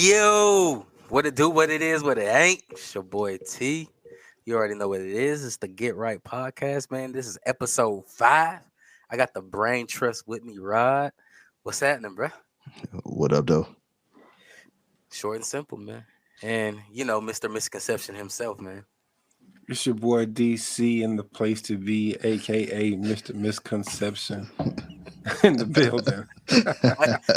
Yo, what it do, what it is, what it ain't. It's your boy T. You already know what it is. It's the Get Right Podcast, man. This is episode 5. I got the brain trust with me, Rod. What's happening, bruh? What up, though? Short and simple, man. And Mr. Misconception himself, man. It's your boy DC in the place to be, aka Mr. Misconception in the building.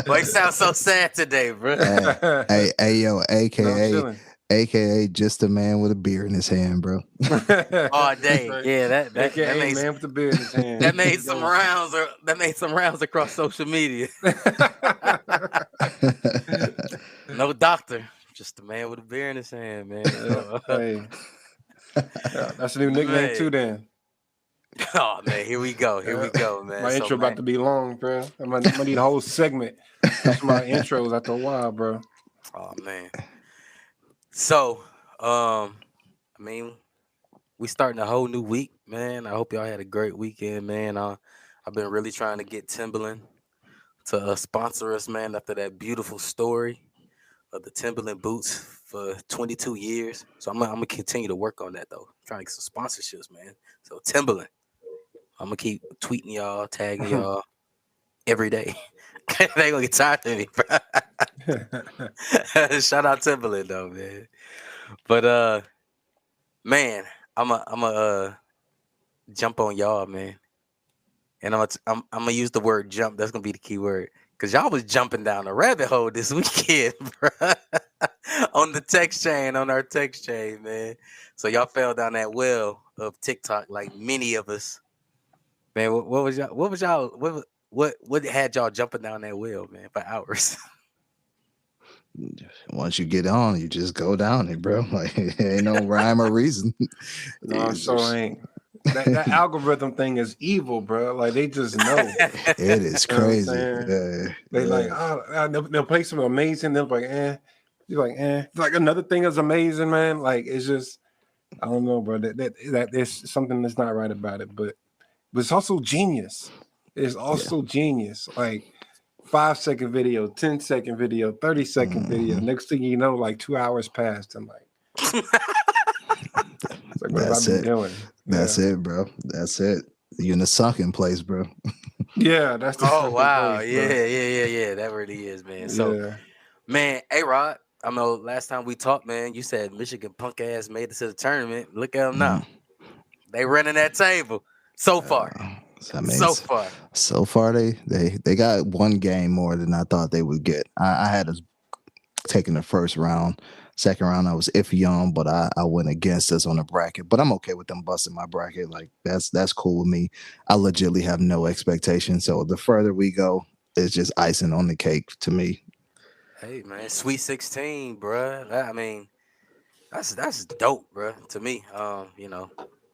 Why you sound so sad today, bro? Yo, No, I'm chilling. AKA just a man with a beer in his hand, bro. All day. Right. Yeah, that AKA made man with the beard in his hand. that made some rounds across social media. No doctor, just a man with a beer in his hand, man. Hey, that's a new nickname Man. too. Then Oh man, here we go, man. my So, intro about to be long, bro. I'm gonna need a whole segment. That's my intros after a while, bro. oh man. So, I mean, we starting a whole new week, man. I hope y'all had a great weekend, man. I've been really trying to get Timberland to sponsor us, man. After that beautiful story of the Timberland boots for 22 years, so I'm gonna continue to work on that though. Trying to get some sponsorships, man. So Timberland, I'm gonna keep tweeting y'all, tagging y'all every day. They gonna get tired of me, bro. Shout out Timberland though, man. But man, I'm a jump on y'all, man, and I'm gonna use the word jump. That's gonna be the key word because y'all was jumping down a rabbit hole this weekend, bro. On the text chain, on our text chain, man. So y'all fell down that well of TikTok, like many of us, man. What had y'all jumping down that well, man, for hours? Once you get on, you just go down it, bro. Like ain't no rhyme or reason. No, It's so just- ain't. That algorithm thing is evil, bro. Like they just know. it is You know what I'm crazy. saying? They Yeah. like, they'll play some amazing. They'll be like, eh. You're like, eh. Like another thing is amazing, man. Like it's just, I don't know, bro. That there's something that's not right about it, but it's also genius. It's also genius. Like 5-second video, 10-second video, 30-second video. Next thing you know, like 2 hours passed. I'm like, it's like what have I That's been it. doing? That's it, bro. That's it. You're in the sunken place, bro. Yeah, that's the Oh second wow, place, bro. yeah. That really is, man. So, Yeah. man, A-Rod, I know last time we talked, man, you said Michigan punk ass made it to the tournament. Look at them now. They running that table so far. So, I mean, So far. so far they got one game more than I thought they would get. I had us taking the first round. Second round I was iffy on, but I went against us on the bracket. But I'm okay with them busting my bracket. Like that's cool with me. I legitimately have no expectations. So the further we go, it's just icing on the cake to me. Hey, man, Sweet 16, bruh. I mean, that's dope, bruh, to me.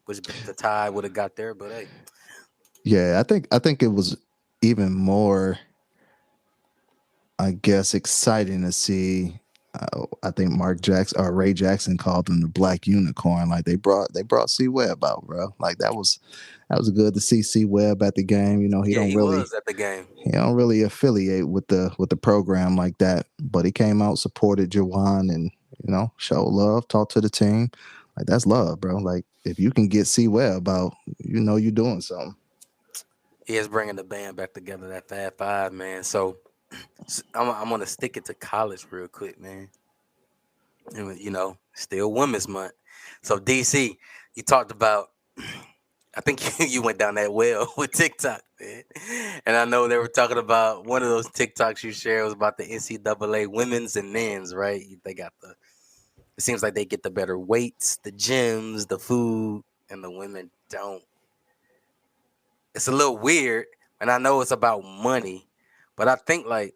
Wish the tie would have got there, but hey. Yeah, I think it was even more, I guess, exciting to see. I think Mark Jackson or Ray Jackson called them the Black Unicorn. Like they brought C Webb out, bro. Like that was good to see C Webb at the game. You know, he Yeah, don't he really was at the game. he don't really affiliate with the program like that. But he came out, supported Jawan, and showed love, talked to the team. Like that's love, bro. Like if you can get C Webb out, you're doing something. He is bringing the band back together, that Fab Five, man. So I'm gonna stick it to college real quick, man. And, still Women's Month. So DC, you talked about. I think you went down that well with TikTok, man. And I know they were talking about one of those TikToks you shared was about the NCAA women's and men's, right? They got it seems like they get the better weights, the gyms, the food, and the women don't. It's a little weird, and I know it's about money, but I think like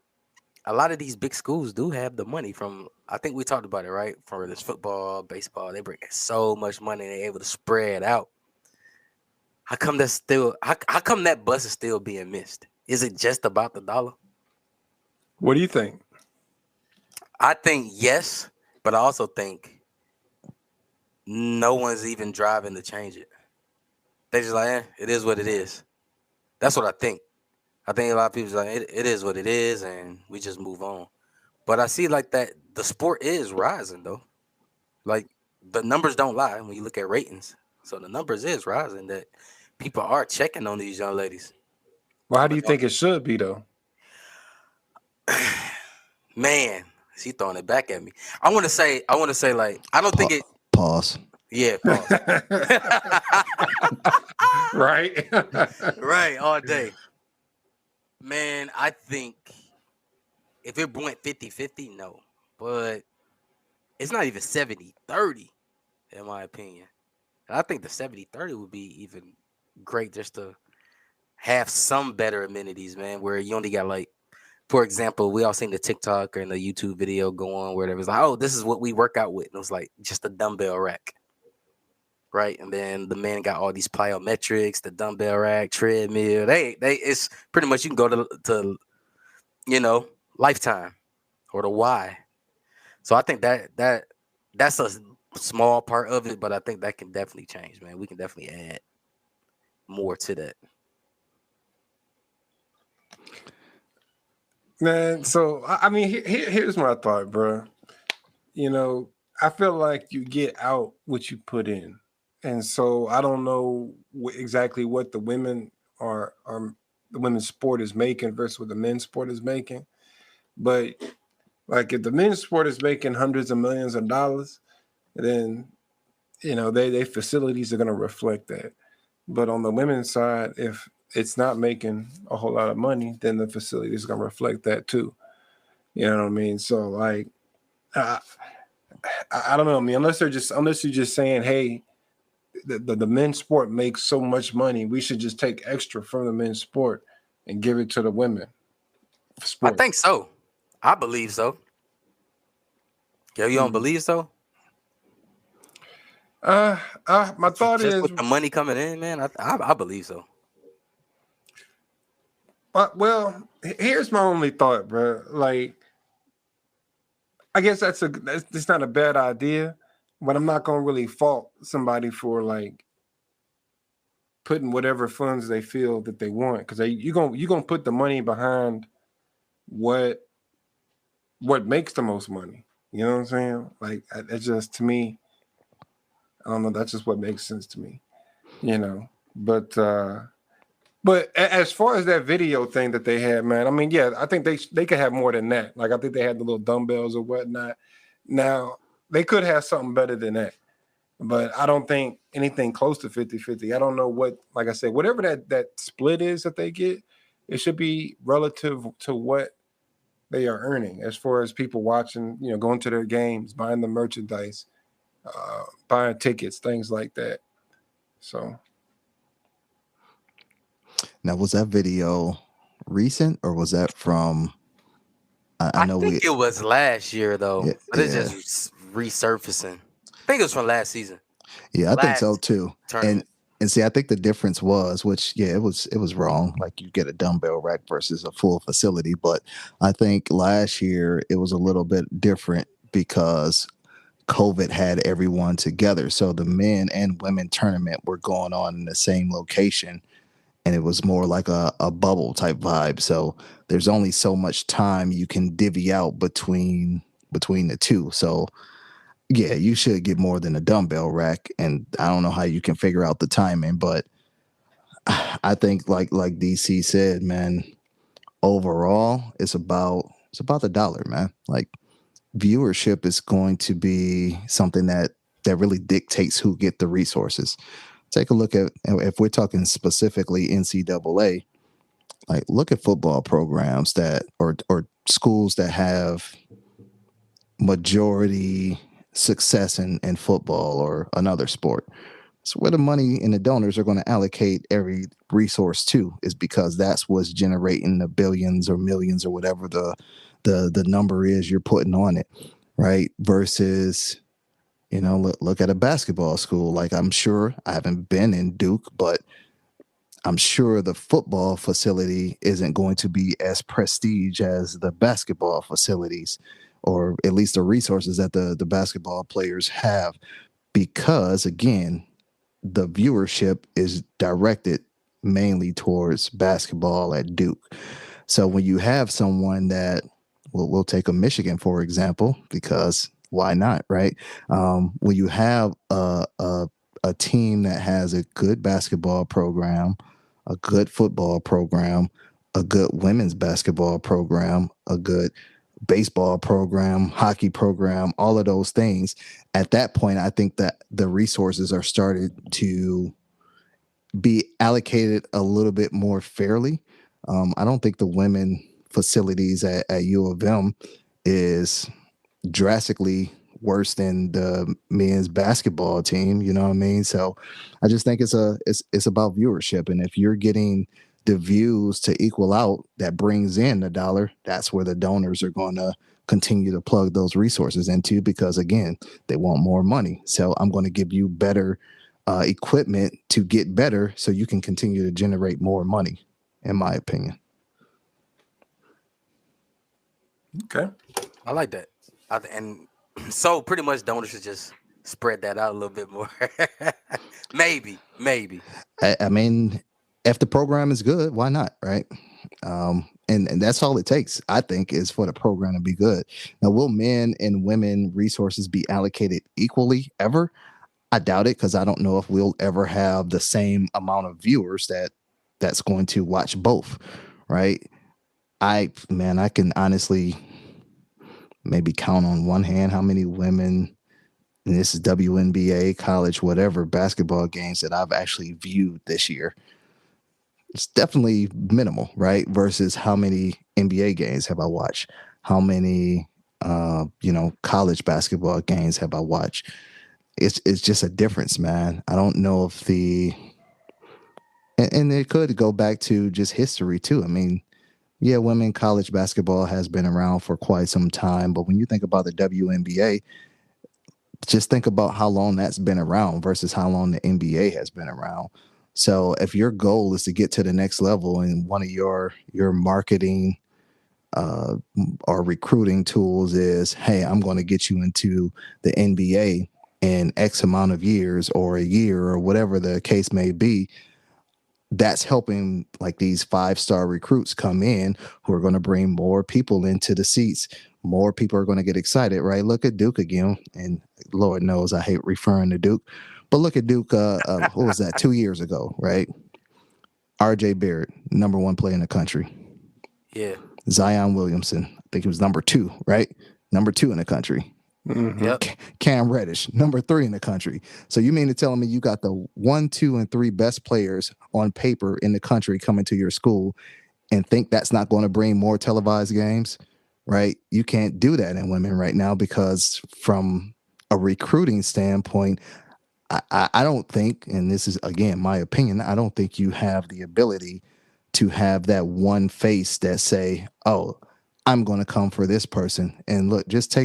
a lot of these big schools do have the money from. I think we talked about it, right? For this football, baseball, they bring in so much money, they're able to spread out. How come that's still? How come that bus is still being missed? Is it just about the dollar? What do you think? I think yes, but I also think no one's even driving to change it. They just like, it is what it is. That's what I think. I think a lot of people like it is what it is, and we just move on. But I see like that the sport is rising though. Like the numbers don't lie when you look at ratings. So the numbers is rising that people are checking on these young ladies. Well, how do But you think it should be though? man, she throwing it back at me. I want to say like I don't think Pa- it. Pause. Yeah, pause. Right? Right, all day. Man, I think if it went 50-50, no. But it's not even 70-30, in my opinion. And I think the 70-30 would be even great just to have some better amenities, man, where you only got like, for example, we all seen the TikTok and the YouTube video go on where it was like, oh, this is what we work out with. And it was like just a dumbbell rack, right? And then the men got all these plyometrics, the dumbbell rack, treadmill. It's pretty much you can go to you know, Lifetime or the Y. So I think that's a small part of it, but I think that can definitely change, man. We can definitely add more to that. Man, so I mean, here's my thought, bro. You know, I feel like you get out what you put in, and so I don't know exactly what the women are the women's sport is making versus what the men's sport is making. But like, if the men's sport is making hundreds of millions of dollars, then they facilities are going to reflect that. But on the women's side, if it's not making a whole lot of money, then the facility is going to reflect that too. You know what I mean? So like, I, I don't know. I mean, unless you're just saying, hey, the men's sport makes so much money, we should just take extra from the men's sport and give it to the women I sport. think so. I believe so. Yo, you don't Hmm. believe so? My thought Just is, with the money coming in, man, I believe so. well, here's my only thought, bro. Like, I guess that's not a bad idea, but I'm not gonna really fault somebody for like putting whatever funds they feel that they want, because you gonna put the money behind what makes the most money. You know what I'm saying? Like, it's just, to me, I don't know. That's just what makes sense to me. You know, but as far as that video thing that they had, man, I mean, yeah, I think they could have more than that. Like, I think they had the little dumbbells or whatnot. Now, they could have something better than that. But I don't think anything close to 50-50. I don't know what, like I said, whatever that split is that they get, it should be relative to what they are earning as far as people watching, going to their games, buying the merchandise, buying tickets, things like that. So, Now, was that video recent or was that from? I I know think we. it was last year though, Yeah, but it's yeah, just resurfacing. I think it was from last season, yeah. I think so last too. And tournament. and see, I think the difference was, which yeah, it was wrong. Like you get a dumbbell rack versus a full facility, but I think last year it was a little bit different because COVID had everyone together. So the men and women tournament were going on in the same location, and it was more like a bubble type vibe. So there's only so much time you can divvy out between the two. So yeah, you should get more than a dumbbell rack. And I don't know how you can figure out the timing, but I think like DC said, man, overall it's about the dollar, man. Like viewership is going to be something that really dictates who get the resources. Take a look at, if we're talking specifically NCAA, like look at football programs that or schools that have majority success in football or another sport. So where the money and the donors are going to allocate every resource to is because that's what's generating the billions or millions or whatever the number is you're putting on it, right? Versus, look at a basketball school. Like I'm sure I haven't been in Duke, but I'm sure the football facility isn't going to be as prestige as the basketball facilities, or at least the resources that the basketball players have, because again, the viewership is directed mainly towards basketball at Duke. So when you have someone that we'll take a Michigan for example, because why not, right? When you have a team that has a good basketball program, a good football program, a good women's basketball program, a good baseball program, hockey program, all of those things. At that point, I think that the resources are started to be allocated a little bit more fairly. I don't think the women facilities at U of M is drastically worse than the men's basketball team. You know what I mean? So I just think it's about viewership, and if you're getting the views to equal out, that brings in the dollar. That's where the donors are going to continue to plug those resources into, because again, they want more money. So I'm going to give you better equipment to get better, so you can continue to generate more money. In my opinion. Okay. I like that. And so pretty much donors should just spread that out a little bit more. Maybe. I mean, if the program is good, why not, right? And that's all it takes, I think, is for the program to be good. Now, will men and women resources be allocated equally ever? I doubt it, because I don't know if we'll ever have the same amount of viewers that's going to watch both, right? I can honestly maybe count on one hand how many women, and this is WNBA, college, whatever basketball games that I've actually viewed this year. It's definitely minimal, right? Versus how many NBA games have I watched? How many, college basketball games have I watched? It's just a difference, man. I don't know if and it could go back to just history too. I mean, yeah, women college basketball has been around for quite some time, but when you think about the WNBA, just think about how long that's been around versus how long the NBA has been around. So if your goal is to get to the next level, and one of your marketing uh, or recruiting tools is, hey, I'm going to get you into the NBA in X amount of years or a year or whatever the case may be, that's helping like these 5-star recruits come in who are going to bring more people into the seats. More people are going to get excited, right? Look at Duke again, and Lord knows I hate referring to Duke, but look at Duke. What was that? 2 years ago, right? R.J. Barrett, number one player in the country. Yeah. Zion Williamson, I think he was number two, right? Number two in the country. Mm-hmm. Yep. Cam Reddish, number 3 in the country. So you mean to tell me you got the 1, 2, and 3 best players on paper in the country coming to your school, and think that's not going to bring more televised games, right? You can't do that in women right now, because from a recruiting standpoint, I don't think, and this is again my opinion, I don't think you have the ability to have that one face that say, oh, I'm going to come for this person. And look, just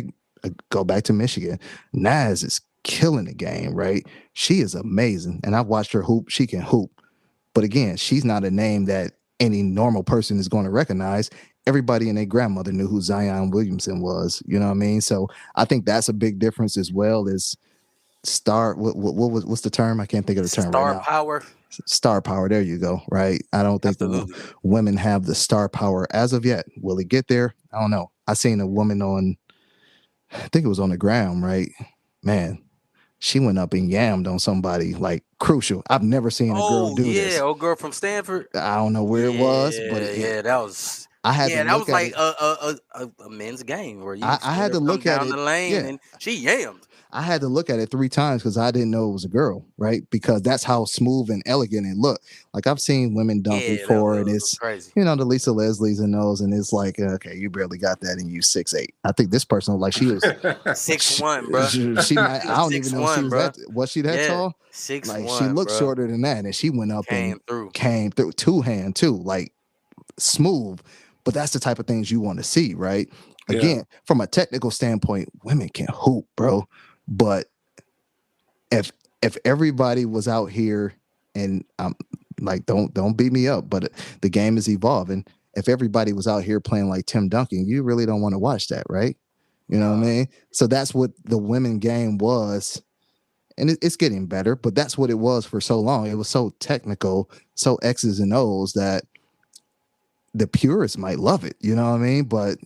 go back to Michigan. Naz is killing the game, right? She is amazing. And I've watched her hoop. She can hoop. But again, she's not a name that any normal person is going to recognize. Everybody and their grandmother knew who Zion Williamson was. You know what I mean? So I think that's a big difference as well. Is what's the term? I can't think of the term right Star now. power. Star power. There you go. Right. I don't think Absolutely. women have the star power as of yet. Will it get there? I don't know. I seen a woman on, I think it was on the ground, right? Man, she went up and yammed on somebody like crucial. I've never seen a girl Oh do yeah, this. old girl from Stanford. I don't know where it was, but Yeah, yeah, that was I had to yeah, that look was at like it. a men's game where you I seen had her to come look at down the it. lane Yeah. and she yammed. I had to look at it 3 times because I didn't know it was a girl, right? Because that's how smooth and elegant it looked. Like I've seen women dunk Yeah, that before, and was it's crazy. the Lisa Leslie's and those, and it's like, okay, you barely got that, and you 6'8". I think this person like she was, 6'1", bro. she might. She I was don't even six know if she one, was bro. that Yeah, tall. six Like she one, looked bro. shorter than that, and she went up and Came through. came through 2-hand too, like smooth. But that's the type of things you want to see, right? Yeah. Again, from a technical standpoint, women can hoop, bro. But if everybody was out here, and like, don't beat me up, but the game is evolving. If everybody was out here playing like Tim Duncan, you really don't want to watch that, right? You know what I Nah. mean? So that's what the women game was, and it's getting better, but that's what it was for so long. It was so technical, so X's and O's, that the purists might love it, you know what I mean? But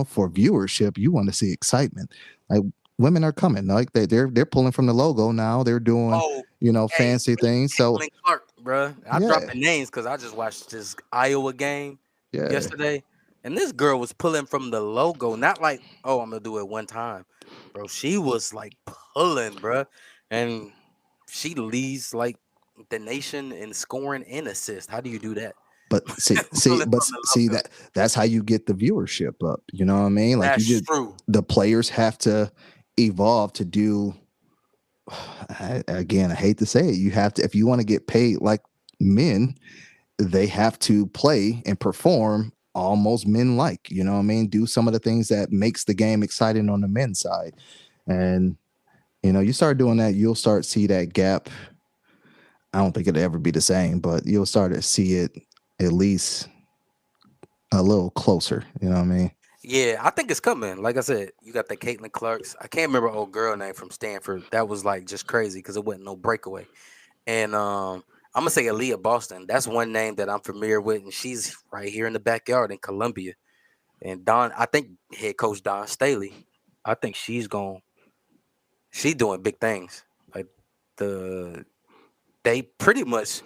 for viewership, you want to see excitement. Like women are coming, like they're pulling from the logo now. They're doing, Oh, hey, fancy things. So Caitlin Clark, bruh. I dropped yeah, the names because I just watched this Iowa game yeah. yesterday, and this girl was pulling from the logo, not like, oh, I'm gonna do it one time, bro. She was like pulling, bruh, and she leads like the nation in scoring and assist. How do you do that? But Pulling from the see logo. that's how you get the viewership up. You know what I mean? Like you That's just true. the players have to evolve to do. Again, I hate to say it. You have to if you want to get paid like men, they have to play and perform almost men like. You know what I mean? Do some of the things that makes the game exciting on the men's side, and you start doing that, you'll start see that gap. I don't think it'll ever be the same, but you'll start to see it at least a little closer. You know what I mean? Yeah, I think it's coming. Like I said, you got the Caitlin Clarks. I can't remember old girl name from Stanford. That was like just crazy because it wasn't no breakaway. And I'm gonna say Aaliyah Boston. That's one name that I'm familiar with, and she's right here in the backyard in Columbia. And I think head coach Don Staley, I think she's doing big things. Like the they pretty much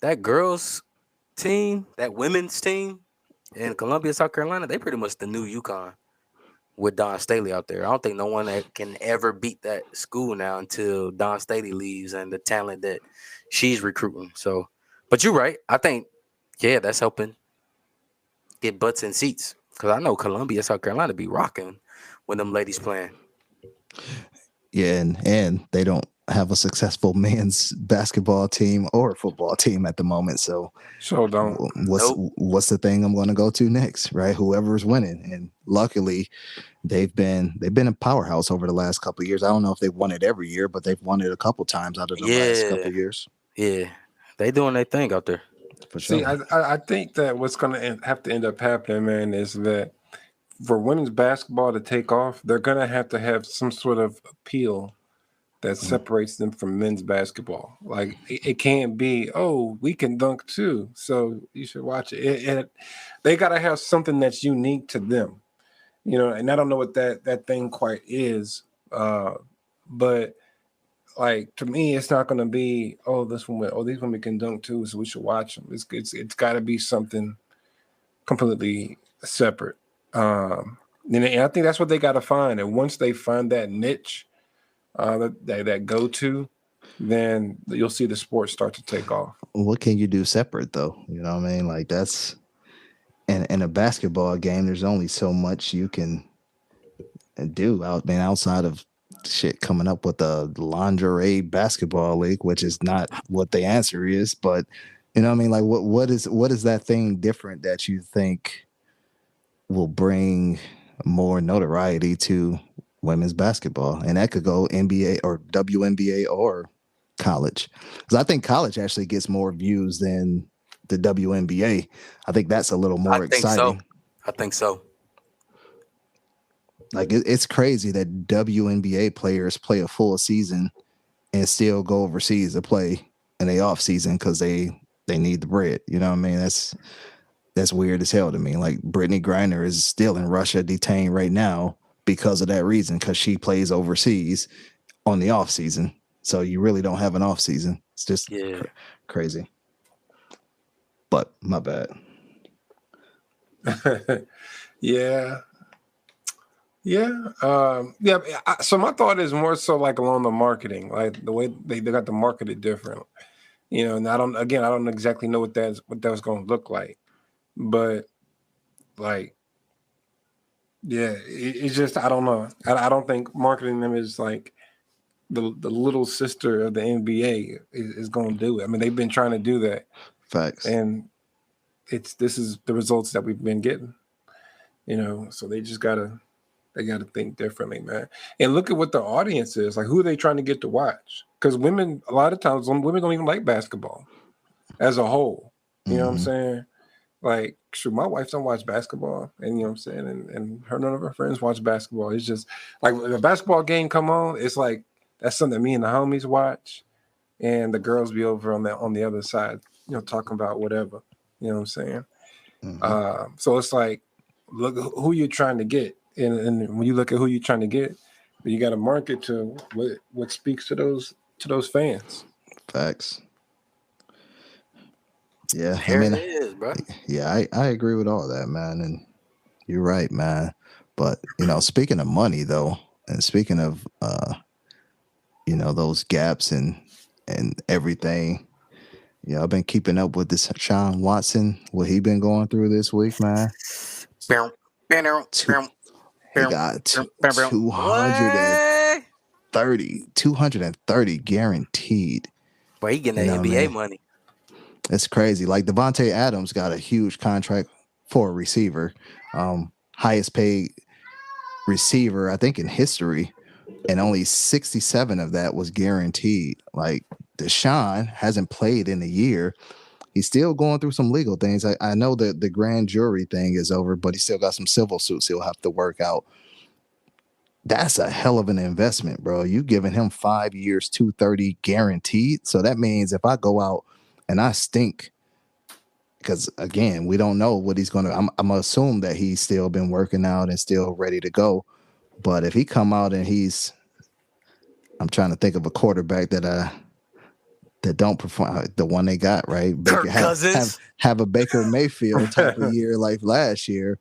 that girls team, that women's team in Columbia, South Carolina, they pretty much the new UConn with Don Staley out there. I don't think no one that can ever beat that school now until Don Staley leaves and the talent that she's recruiting. So, but you're right. I think, yeah, that's helping get butts and seats because I know Columbia, South Carolina be rocking when them ladies playing. Yeah, and they don't have a successful men's basketball team or football team at the moment. So So don't. Nope. what's the thing I'm going to go to next, right? Whoever's winning, and luckily they've been a powerhouse over the last couple of years. I don't know if they've won it every year, but they've won it a couple times out of the last couple Yeah, of years yeah, they doing their thing out there. for See, sure. I think that what's going to have to end up happening, man, is that for women's basketball to take off, they're going to have some sort of appeal that Mhm. separates them from men's basketball. Like it can't be, oh, we can dunk too, so you should watch it. They got to have something that's unique to them, And I don't know what that thing quite is, but like to me, it's not going to be, oh, these women can dunk too, so we should watch them. It's got to be something completely separate. And I think that's what they got to find. And once they find that niche, that go to, then you'll see the sport start to take off. What can you do separate though? You know what I mean? Like that's in a basketball game. There's only so much you can do outside of shit coming up with the lingerie basketball league, which is not what the answer is, but you know what I mean? Like what is that thing different that you think will bring more notoriety to women's basketball? And that could go NBA or WNBA or college. Because I think college actually gets more views than the WNBA. I think that's a little I more think so. exciting. I think so. Like it's crazy that WNBA players play a full season and still go overseas to play in the off season because they need the bread. You know what I mean? That's weird as hell to me. Like Brittany Griner is still in Russia detained right now because of that reason, because she plays overseas on the off season. So you really don't have an off season. It's just Yeah. crazy. But my bad. Yeah, yeah, yeah. So my thought is more so like along the marketing, like the way they got to market it different. And I don't exactly know what that was going to look like, but like, yeah, it's just I don't know. I don't think marketing them is like the little sister of the NBA is going to do it. I mean, they've been trying to do that, Facts. and this is the results that we've been getting. So they gotta think differently, man. And look at what the audience is like. Who are they trying to get to watch? Because women, a lot of times, women don't even like basketball as a whole. You know what I'm Hmm. saying? Like, shoot, my wife don't watch basketball, and you know what I'm saying, and none of her friends watch basketball. It's just like when a basketball game come on, it's like that's something me and the homies watch, and the girls be over on the other side, talking about whatever. You know what I'm saying? Hmm. So it's like, look who you're trying to get, and when you look at who you're trying to get, you got to market to what speaks to those fans. Facts. Yeah, I There it mean, is, bro. yeah, I agree with all that, man. And you're right, man. But speaking of money, though, and speaking of those gaps and everything. Yeah, I've been keeping up with this Sean Watson, what he been going through this week, man. Boom, boom, Two, boom, he boom, got boom, boom, boom. 230, What? 230 guaranteed. Boy, he getting You that know what I NBA mean? money. It's crazy. Like Devontae Adams got a huge contract for a receiver, highest paid receiver I think in history, and only 67 of that was guaranteed. Like Deshaun hasn't played in a year. He's still going through some legal things. I know that the grand jury thing is over, but he still got some civil suits he'll have to work out. That's a hell of an investment, bro. You giving him 5 years, 230 guaranteed. So that means if I go out and I stink, because again, we don't know what he's gonna. I'm gonna assume that he's still been working out and still ready to go. But if he come out and I'm trying to think of a quarterback that don't perform the one they got right. Baker Kirk Cousins. have a Baker Mayfield type of year like last year.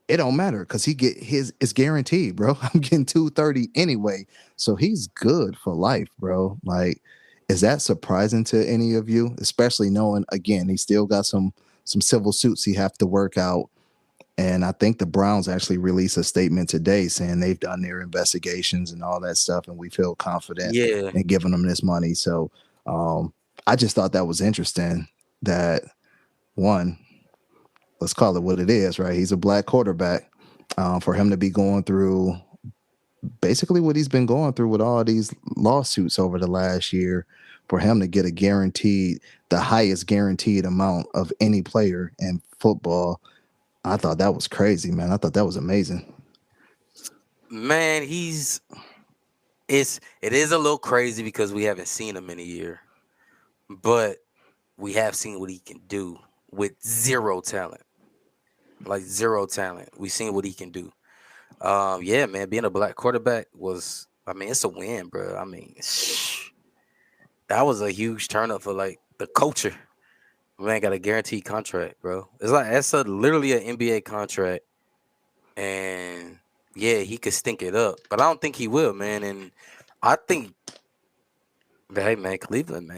It don't matter because he get his it's guaranteed, bro. I'm getting 230 anyway, so he's good for life, bro. Like, is that surprising to any of you? Especially knowing again he still got some civil suits he have to work out. And I think the Browns actually released a statement today saying they've done their investigations and all that stuff, and we feel confident Yeah. in giving them this money. So I just thought that was interesting that one, let's call it what it is, right? He's a black quarterback. For him to be going through basically what he's been going through with all these lawsuits over the last year, for him to get the highest guaranteed amount of any player in football, I thought that was crazy, man. I thought that was amazing. Man, it is a little crazy because we haven't seen him in a year. But we have seen what he can do with zero talent. Like zero talent. We've seen what he can do. Yeah, man, being a black quarterback was, I mean, it's a win, bro. I mean, that was a huge turn up for like the culture. Man got a guaranteed contract, bro. It's like that's literally an NBA contract, and yeah, he could stink it up, but I don't think he will, man. And I think that, hey, man, Cleveland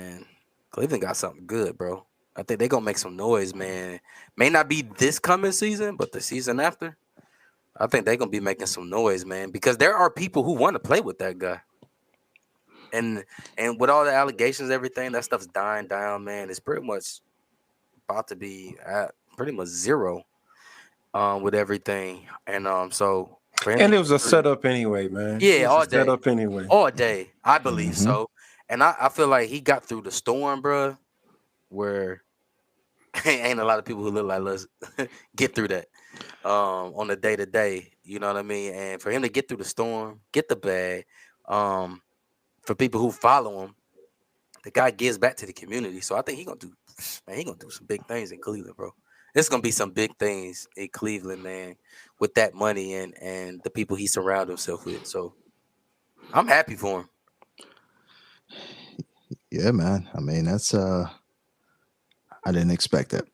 got something good, bro. I think they gonna make some noise, man. May not be this coming season, but the season after, I think they gonna be making some noise, man. Because there are people who want to play with that guy, and with all the allegations, everything that stuff's dying down, man. It's pretty much about to be at pretty much zero, with everything, and so for him to And it get was a through, setup anyway, man. It yeah, was a all day, setup anyway. all day, I believe Hmm. so, and I feel like he got through the storm, bro, where ain't a lot of people who look like let's get through that on the day to day. You know what I mean? And for him to get through the storm, get the bag, um, for people who follow him, the guy gives back to the community. So I think he gonna do some big things in Cleveland, bro. It's gonna be some big things in Cleveland, man, with that money and the people he surrounded himself with. So I'm happy for him. Yeah, man. I mean, I didn't expect that.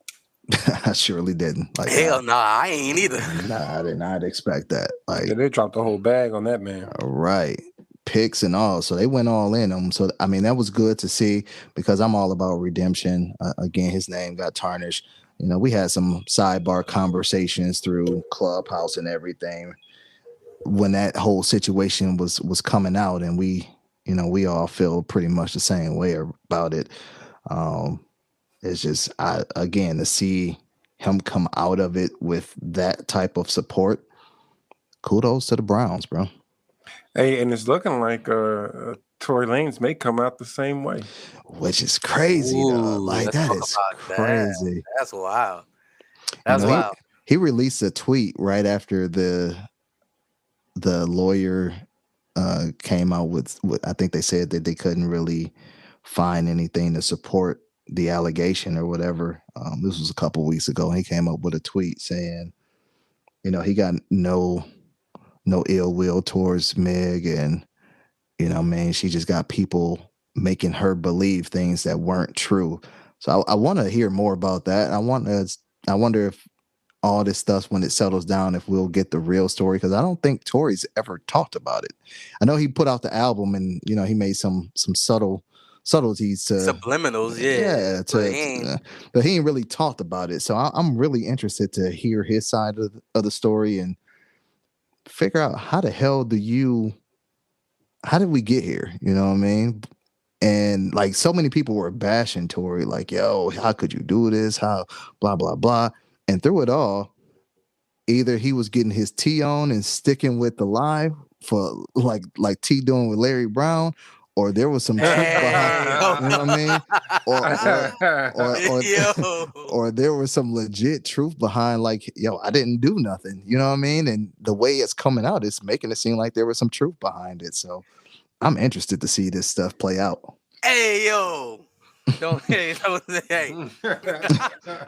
I surely didn't. Like, Hell nah, I ain't either. nah, I did not expect that. Yeah, Like, they dropped the whole bag on that man. right. Picks and all. So they went all in them. So, I mean, that was good to see because I'm all about redemption. Again, his name got tarnished. We had some sidebar conversations through Clubhouse and everything when that whole situation was coming out, and we all feel pretty much the same way about it. Um, it's just again to see him come out of it with that type of support. Kudos to the Browns, bro. Hey, and it's looking like Tory Lanez may come out the same way. Which is crazy, though. Ooh, Like let's that talk is about that. crazy. That's wild. You That's know, he wild. he released a tweet right after the lawyer came out with I think they said that they couldn't really find anything to support the allegation or whatever. This was a couple weeks ago. And he came up with a tweet saying, he got no ill will towards Meg, and man, she just got people making her believe things that weren't true. So I want to hear more about that. I wonder if all this stuff, when it settles down, if we'll get the real story, because I don't think Tory's ever talked about it. I know he put out the album, and he made some subtleties to, Subliminals, yeah, yeah, but he ain't. but he ain't really talked about it. So I'm really interested to hear his side of the story and figure out how did we get here? You know what I mean? And like, so many people were bashing Tory, like, yo, how could you do this? How blah blah blah. And through it all, either he was getting his T on and sticking with the lie for like T doing with Larry Brown, or there was some truth behind. Hey, hold You know what I mean? Or Yo. or there was some legit truth behind, like, yo, I didn't do nothing. You know what I mean? And the way it's coming out, it's making it seem like there was some truth behind it. So I'm interested to see this stuff play out. Hey, yo. Don't hey. I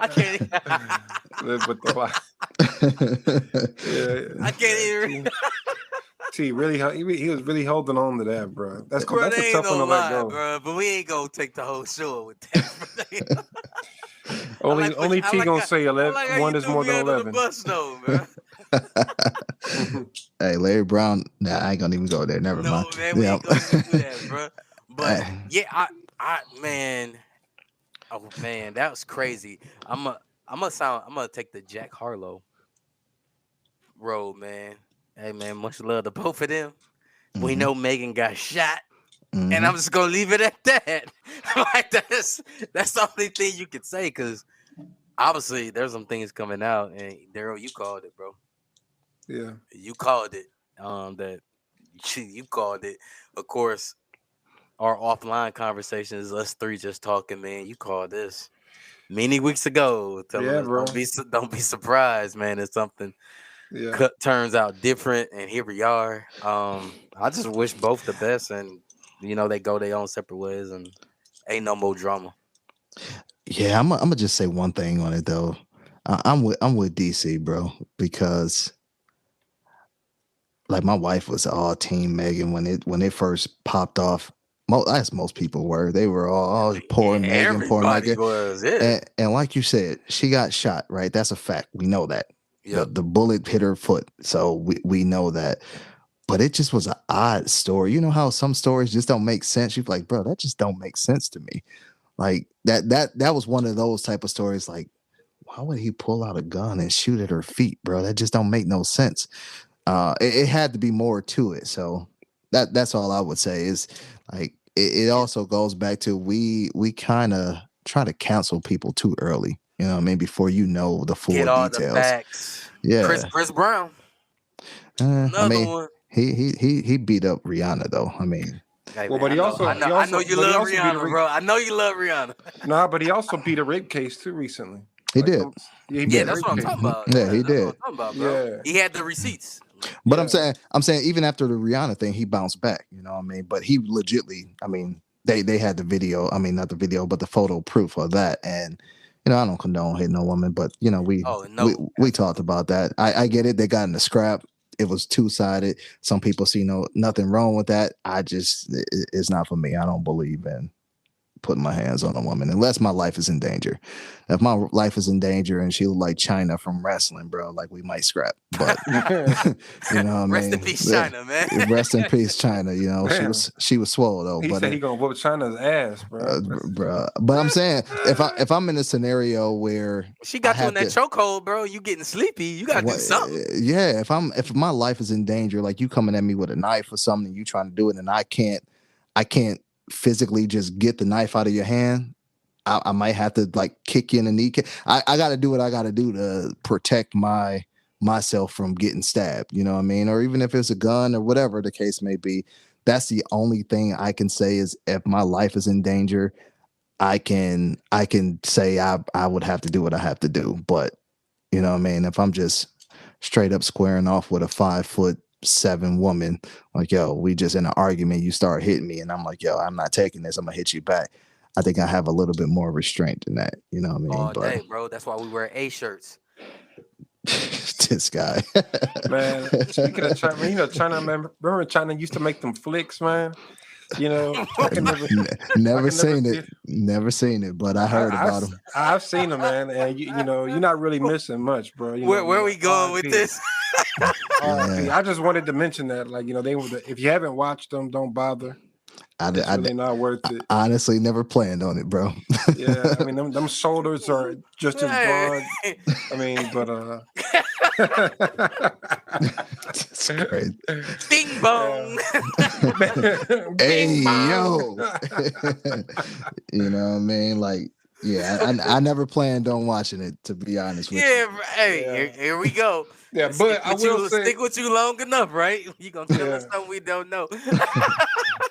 can't. But I can't even. T really, he was really holding on to that, bro. That's Bro, that's they a ain't tough one no to let lie, go. bro. But we ain't gonna take the whole show with that. Only T gonna say I like how 1 you is threw more me than under the 11. bus, though, bro. Hey, Larry Brown. Nah, I ain't gonna even go there. Never mind. No, man, we Yeah. ain't gonna even do that, bro. But Hey, yeah, man, oh man, that was crazy. I'm gonna take the Jack Harlow road, man. Hey, man, much love to both of them. We mhm, know Megan got shot, and I'm mhm. just gonna leave it at that. Like that's the only thing you can say, because obviously there's some things coming out, and Daryl, you called it, bro. Yeah. You called it. That you called it. Of course, our offline conversations, us three just talking, man. You called this many weeks ago, telling Yeah, us bro. don't be surprised, man, if something Yeah. turns out different, and here we are. I just wish both the best, and they go their own separate ways, and ain't no more drama. Yeah, I'm gonna just say one thing on it though. I'm with DC, bro, because like my wife was all team Megan when it first popped off. As most people were, they were all, oh, poor Yeah, Megan, poor everybody Megan. was, yeah. And like you said, she got shot, right? That's a fact. We know that. The Yep. the bullet hit her foot. So we know that. But it just was an odd story. You know how some stories just don't make sense? You're like, bro, that just don't make sense to me. Like that was one of those type of stories. Like, why would he pull out a gun and shoot at her feet, bro? That just don't make no sense. It had to be more to it. So that's all I would say is, like, it Yeah. also goes back to we kind of try to cancel people too early. You know what I mean? Before you know the full Get all the details. facts. Chris Yeah. Chris Brown, I another mean, one. he beat up Rihanna though. I mean, Hey Well, man, but he also he I know also you but he love also beat a Rihanna, bro. I know you love Rihanna. nah, but he also beat a rape case too recently. he Like did. some yeah, he beat Yeah, a Yeah. that's rape what I'm case. talking Mhm. about. Yeah, Yeah, he that's what I'm did. talking about, bro. Yeah, He had the receipts. But yeah. I'm saying even after the Rihanna thing, he bounced back. You know what I mean? But he legitly, I mean, they had the video. I mean, not the video, but the photo proof of that. And I don't condone hitting no woman, but Oh we no, we talked absolutely. about that. I get it. They got in the scrap. It was two sided. Some people see nothing wrong with that. It's not for me. I don't believe in putting my hands on a woman unless my life is in danger. If my life is in danger and she look like China from wrestling, bro, like, we might scrap. But you know what I Rest in mean? peace, China, man. Rest in peace, China. She Man, was swole though, he but said he gonna whoop China's ass, bro. bro. But I'm saying, if I'm in a scenario where She I got you in have that to, chokehold, bro. You getting sleepy. You gotta do what, something. yeah, if my life is in danger, like you coming at me with a knife or something, you trying to do it, and I can't physically just get the knife out of your hand. I might have to, like, kick you in the kneecap. I got to do what I got to do to protect myself from getting stabbed. You know what I mean? Or even if it's a gun or whatever the case may be. That's the only thing I can say is, if my life is in danger, I can say I would have to do what I have to do. But you know what I mean? If I'm just straight up squaring off with a 5'7" woman, like, yo, we just in an argument, you start hitting me, and I'm like, yo, I'm not taking this. I'm gonna hit you back. I think I have a little bit more restraint than that. You know what I mean? All But day, bro. That's why we wear A shirts. this guy, Man, speaking of China, China, man, remember China used to make them flicks, man. I can never, I never can never seen see it, it. never seen it, but I I, heard I've about him. I've seen them, man, and you're not really missing much, bro. Where we going with R.I.P. this? R.I.P. Yeah, I just wanted to mention that, like, they were if you haven't watched them, don't bother. It's I really not worth it. honestly never planned on it, bro. Yeah, I mean, them shoulders are just as Hey. broad. I mean, but It's crazy. Ding yeah. bong. Hey, Bing bong. yo. You know what I mean? Like, yeah, I never planned on watching it, to be honest with you. Yeah, hey, Yeah, here we go. yeah, Stick but I with will you, say, stick with you long enough, right? You gonna tell us yeah, something we don't know.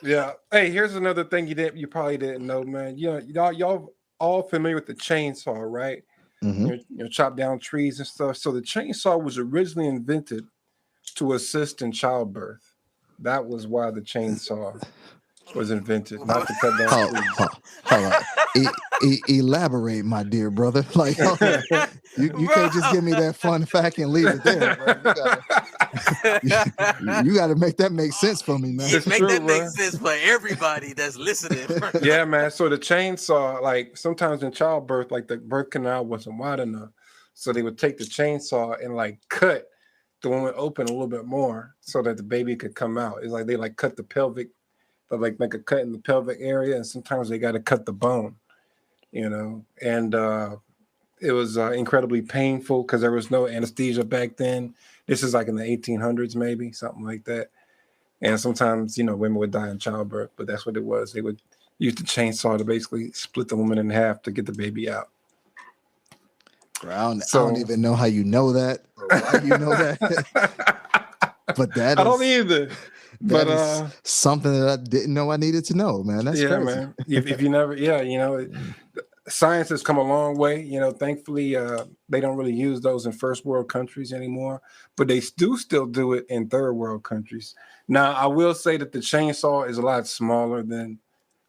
yeah. Hey, here's another thing you probably didn't know, man. Y'all all familiar with the chainsaw, right? Hmm. Chop down trees and stuff. So the chainsaw was originally invented to assist in childbirth. That was why the chainsaw was invented, not to cut down Hold, trees. hold, hold on. Elaborate, my dear brother. Like, hold on. You Bro. can't just give me that fun fact and leave it there, bro. You gotta make that make sense for me, man. Yeah, It's make true, that make bro. sense for everybody that's listening. Yeah, man. So the chainsaw, like sometimes in childbirth, like the birth canal wasn't wide enough. So they would take the chainsaw and like cut the woman open a little bit more so that the baby could come out. It's like they like cut the pelvic, but like make a cut in the pelvic area, and sometimes they got to cut the bone, and it was incredibly painful because there was no anesthesia back then. This is like in the 1800s, maybe something like that. And sometimes, women would die in childbirth, but that's what it was. They would use the chainsaw to basically split the woman in half to get the baby out. Bro, I don't So even know how you know that or why you know that. But I don't either. But that is something that I didn't know I needed to know, man. That's yeah, crazy. man. If you never, yeah, science has come a long way. Thankfully, they don't really use those in first world countries anymore, but they do still do it in third world countries. Now, I will say that the chainsaw is a lot smaller than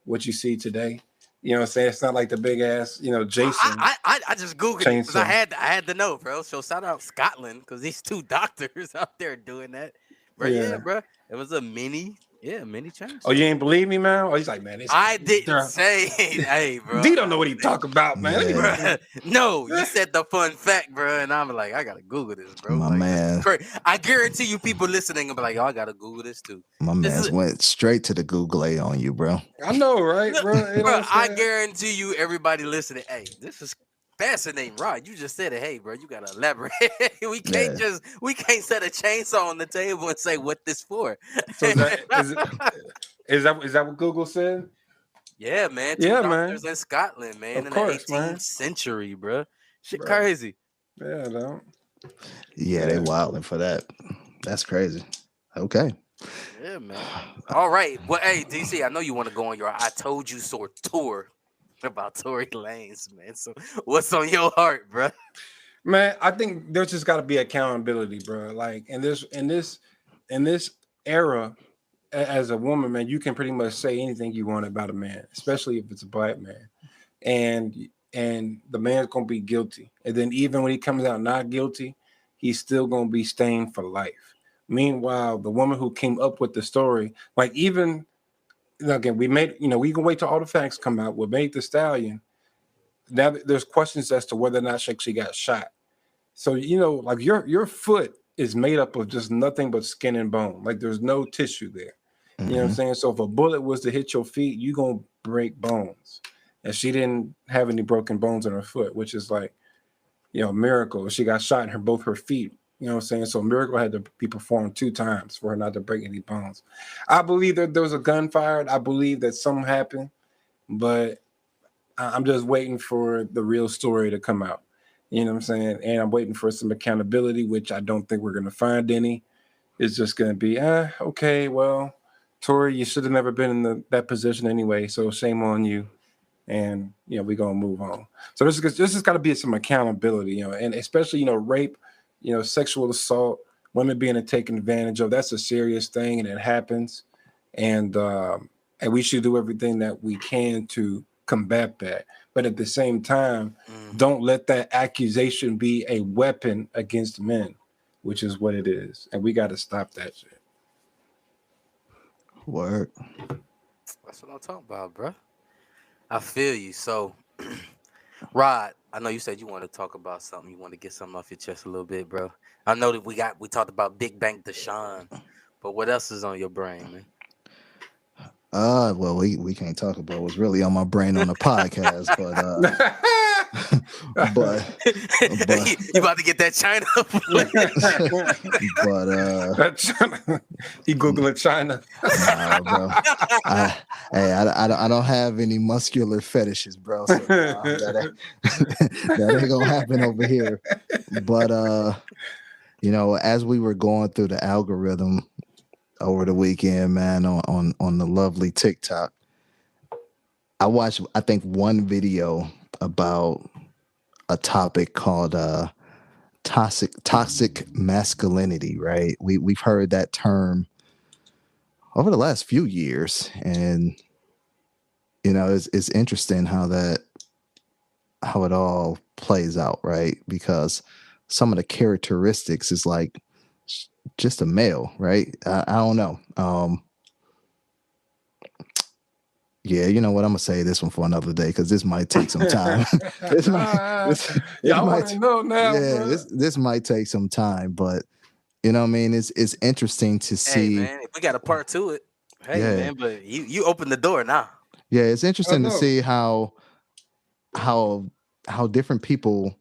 what you see today. You know what I'm saying? It's not like the big ass, Jason I just googled it because I chainsaw. had I had to know, bro. So shout out Scotland because these two doctors out there doing that, bro. Yeah, Yeah. bro. It was a mini Oh, you chainsaw. ain't believe me, man? Oh, he's like, man, it's I didn't they're, say, hey, bro. D don't know what he talk about, man. Let me Yeah, look Bro, no, you said the fun fact, bro, and I'm like, I gotta Google this, bro. my Like, this is man, crazy. I guarantee you, people listening will be like, oh, I gotta Google this too. my This man's is, went straight to the Google A on you, bro. I know, right, look, bro? You know bro. what I'm I saying? guarantee you, everybody listening, hey, this is fascinating, right? You just said it, hey, bro. You gotta elaborate. Yeah, We can't set a chainsaw on the table and say what this for. So is that what Google said? Yeah, man. Two Yeah, man. doctors in Scotland, man, Of in the course, 18th man. century, bro. Shit, Bro. crazy. Yeah, no. yeah, they Yeah. wilding for that. That's crazy. Okay. Yeah, man. All right. Well, hey, DC, I know you want to go on your I told you so tour about Tory Lanez, man. So what's on your heart, bro? Man, I think there's just gotta be accountability, bro. Like in this era, as a woman, man, you can pretty much say anything you want about a man, especially if it's a black man. And the man's gonna be guilty. And then even when he comes out not guilty, he's still gonna be stained for life. Meanwhile, the woman who came up with the story, like even again, we can wait till all the facts come out. We made the stallion. Now there's questions as to whether or not she actually got shot. So like your foot is made up of just nothing but skin and bone. Like there's no tissue there. You know what I'm Hmm. saying? So if a bullet was to hit your feet, you're gonna break bones. And she didn't have any broken bones in her foot, which is like, a miracle. She got shot in both her feet. You know what I'm saying? So a miracle had to be performed 2 times for her not to break any bones. I believe that there was a gun fired. I believe that something happened, but I'm just waiting for the real story to come out. You know what I'm saying? And I'm waiting for some accountability, which I don't think we're going to find any. It's just going to be, okay, well, Tori, you should have never been in that position anyway. So shame on you. And, we're going to move on. So this has got to be some accountability, and especially, rape, sexual assault, women being taken advantage of. That's a serious thing and it happens. And we should do everything that we can to combat that. But at the same time, don't let that accusation be a weapon against men, which is what it is. And we got to stop that shit. Word. That's what I'm talking about, bro. I feel you. So, Rod, I know you said you want to talk about something. You want to get something off your chest a little bit, bro. I know that we talked about Big Bank Deshaun, but what else is on your brain, man? Well, we can't talk about what's really on my brain on the podcast, but You about to get that China? but he googling China. nah, bro. I don't have any muscular fetishes, bro. So that ain't gonna happen over here. But as we were going through the algorithm over the weekend, man, on the lovely TikTok, I watched, I think, one video about a topic called toxic masculinity, right? We've heard that term over the last few years, and it's interesting how it all plays out, right? Because some of the characteristics is like just a male, right? I don't know. Yeah, you know what? I'm gonna say this one for another day because this might take some time. Y'all want to know now? Yeah, bro? this might take some time, but you know what I mean? It's interesting to see. Hey, man, if we got a part to it. Hey, Yeah. man, but you open the door now. Yeah, it's interesting to no. see how different people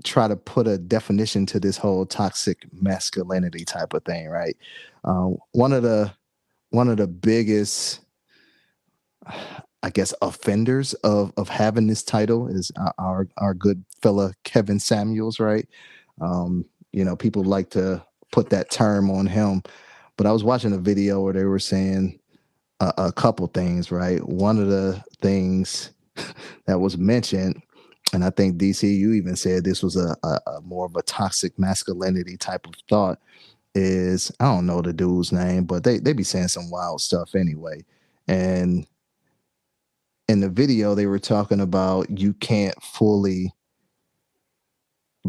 try to put a definition to this whole toxic masculinity type of thing, right? One of the biggest, I guess, offenders of having this title is our good fella Kevin Samuels, right? People like to put that term on him, but I was watching a video where they were saying a couple things, right? One of the things that was mentioned, and I think DC, you even said this was a more of a toxic masculinity type of thought, is, I don't know the dude's name, but they be saying some wild stuff anyway. And in the video, they were talking about you can't fully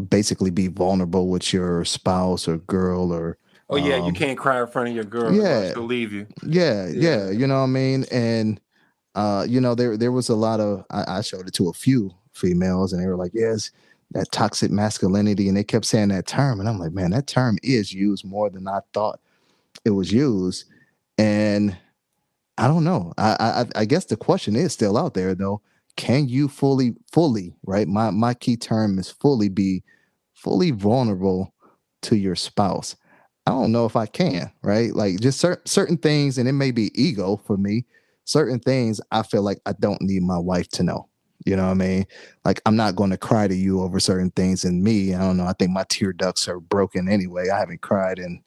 basically be vulnerable with your spouse or girl or you can't cry in front of your girl. Yeah. She'll leave you. Yeah, you know what I mean? And there was a lot of, I showed it to a few females and they were like, yes, that toxic masculinity, and they kept saying that term, and I'm like, man, that term is used more than I thought it was used. And I don't know. I guess the question is still out there though. Can you fully, right? My key term is be fully vulnerable to your spouse. I don't know if I can, right? Like just certain things, and it may be ego for me. Certain things I feel like I don't need my wife to know. You know what I mean? Like I'm not going to cry to you over certain things, and me, I don't know. I think my tear ducts are broken anyway. I haven't cried in,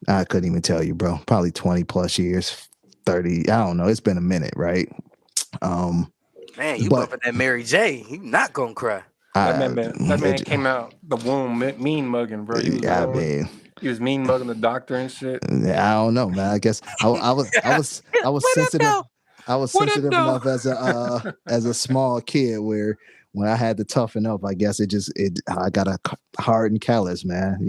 I couldn't even tell you, bro. Probably 20 plus years, 30. I don't know. It's been a minute, right? Man, you but bumping that Mary J. You not gonna cry. That man came out the womb mean mugging, bro. He was mean mugging the doctor and shit. I don't know, man. I guess I was sensitive. I was sensitive enough as a small kid where when I had to toughen up, I guess I got a hardened callus, man.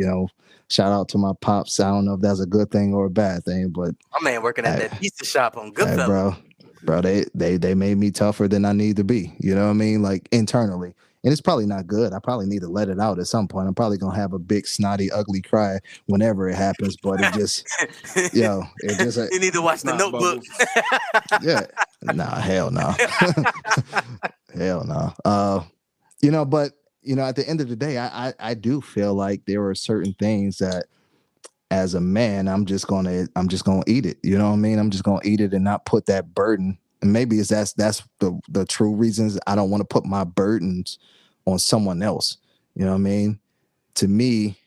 Shout out to my pops. I don't know if that's a good thing or a bad thing, but My man working at that pizza shop on Goodfellas. bro, they made me tougher than I need to be. You know what I mean? Like internally. And it's probably not good. I probably need to let it out at some point. I'm probably gonna have a big, snotty, ugly cry whenever it happens. But it just, it just. You need to watch the Notebook. Yeah, nah, hell no, hell no. But at the end of the day, I do feel like there are certain things that, as a man, I'm just gonna eat it. You know what I mean? I'm just gonna eat it and not put that burden. And maybe that's the true reasons I don't want to put my burdens on someone else. You know what I mean? To me,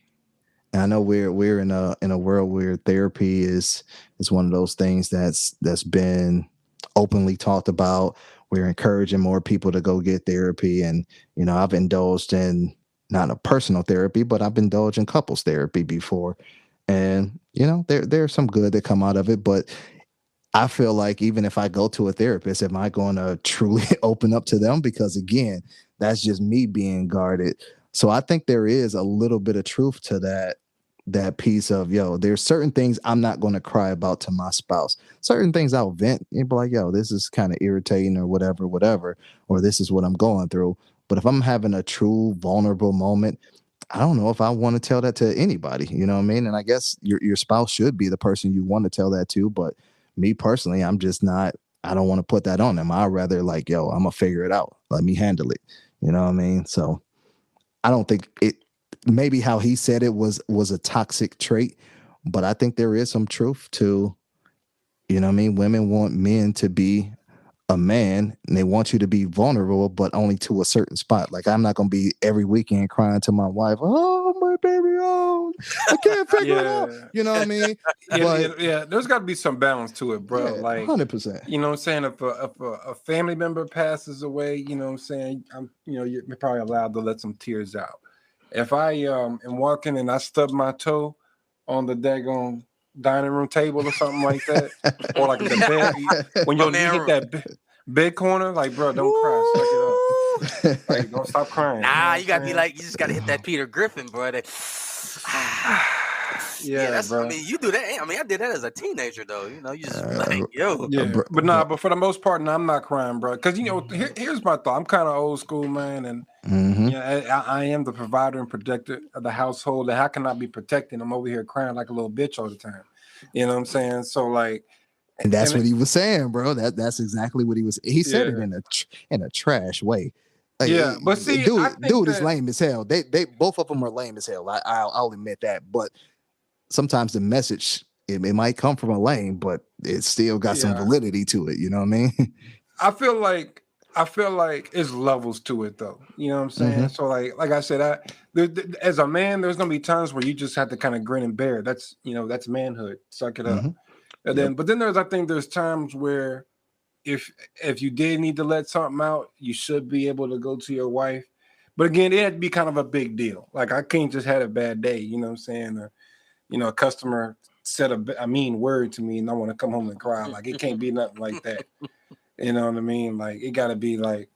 and I know we're in a world where therapy is one of those things that's been openly talked about. We're encouraging more people to go get therapy, and I've indulged in not a personal therapy, but I've indulged in couples therapy before, and there's some good that come out of it, but I feel like even if I go to a therapist, am I going to truly open up to them? Because again, that's just me being guarded. So I think there is a little bit of truth to that piece of, yo, there's certain things I'm not going to cry about to my spouse. Certain things I'll vent and be like, yo, this is kind of irritating or whatever, or this is what I'm going through. But if I'm having a true vulnerable moment, I don't know if I want to tell that to anybody, you know what I mean? And I guess your spouse should be the person you want to tell that to, but me personally, I'm just not, I don't want to put that on them. I'd rather like, yo, I'm gonna figure it out. Let me handle it. You know what I mean? So I don't think it, maybe how he said it was a toxic trait, but I think there is some truth to, you know what I mean? Women want men to be a man and they want you to be vulnerable, but only to a certain spot. Like I'm not gonna be every weekend crying to my wife, oh my baby, oh I can't figure it out. Yeah. You know what I mean? Yeah, But yeah. There's got to be some balance to it, bro. yeah, Like, 100%. you know what I'm saying? If a family member passes away, you know what I'm saying? You're probably allowed to let some tears out. If I am walking and I stub my toe on the daggone dining room table or something like that, or like the bed, when My you hit man. that bed corner, like, bro, don't cry, suck it up. Woo! Like, don't stop crying. You know Nah, what you gotta be I'm like, you just gotta hit that Peter Griffin, bro. That, saying? yeah, Yeah, that's. I bro. mean, you do that. I mean, I did that as a teenager, though. You know, you just be uh, like, yo, Yeah, but bro, nah, but for the most part, nah, I'm not crying, bro. Because here's my thought. I'm kind of old school, man, and mm-hmm. I am the provider and protector of the household. And how can I be protecting? I'm over here crying like a little bitch all the time. You know what I'm saying? So like, And that's and what he was saying, bro. That's exactly what he was. He said it yeah, in a trash way. Like, yeah. But see, I think dude is that lame as hell. They both of them are lame as hell. I'll admit that. But sometimes the message it might come from a lame, but it still got some yeah, validity to it. You know what I mean? I feel like it's levels to it though. You know what I'm Mm-hmm. saying? So like I said, as a man, there's gonna be times where you just have to kind of grin and bear. That's manhood. Suck it up. Mm-hmm. And Yep. then, but then there's times where if you did need to let something out, you should be able to go to your wife. But again, it had to be kind of a big deal. Like I can't just had a bad day, you know what I'm saying? Or, a customer said a mean word to me and I want to come home and cry. Like it can't be nothing like that. You know what I mean? Like it got to be like,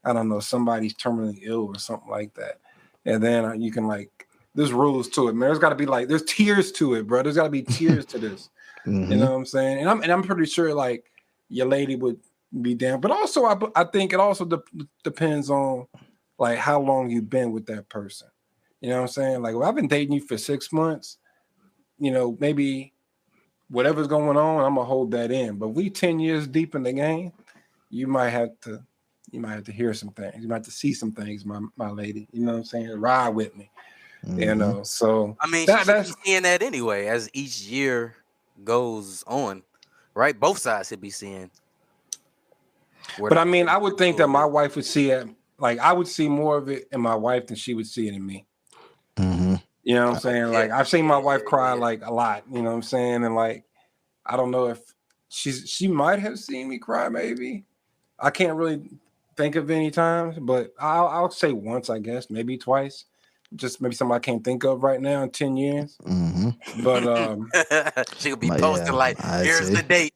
I don't know, somebody's terminally ill or something like that. And then you can like, there's rules to it, man. There's got to be like, there's tears to it, bro. There's got to be tears to this. You Mm-hmm. know what I'm saying? And I'm pretty sure like your lady would be down. But also I think it also depends on like how long you've been with that person. You know what I'm saying? Like, well, I've been dating you for 6 months. Maybe whatever's going on, I'm gonna hold that in. But we 10 years deep in the game, you might have to hear some things. You might have to see some things, my lady. You know what I'm saying? Ride with me. Mm-hmm. So I mean, she that should be that's seeing that anyway as each year goes on, right? Both sides should be seeing where but the I mean, I would think that goal my is. wife would see it like I would see more of it in my wife than she would see it in me. Mm-hmm. You know what I'm saying? Yeah, Like I've seen yeah, my wife yeah, cry yeah. like a lot, you know what I'm saying? And like I don't know if she might have seen me cry maybe. I can't really think of any times, but I'll say once, I guess, maybe twice. Just maybe something I can't think of right now in 10 years. Mm-hmm. But She could be But posting yeah, like, I "Here's see. the date."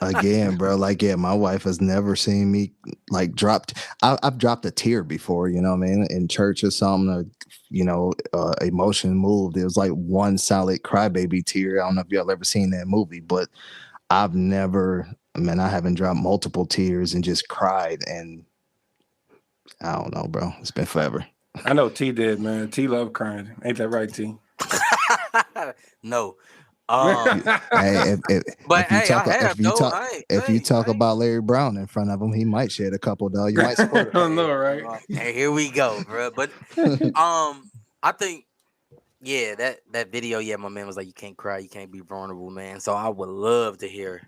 Again, bro, like yeah, my wife has never seen me like dropped. I've dropped a tear before, you know what I mean, in church or something. Emotion moved. It was like one solid crybaby tear. I don't know if y'all ever seen that movie, but I've never. I mean, I haven't dropped multiple tears and just cried, and I don't know, bro. It's been forever. I know T did, man. T love crying. Ain't that right, T? No, You, hey, but hey, I have though. I ain't, if you hey, talk I ain't. about Larry Brown in front of him, he might shed a couple though. You might support I it. don't Hey, know, right? hey, here we go, bro. But I think yeah, that video, yeah, my man was like, you can't cry, you can't be vulnerable, man. So I would love to hear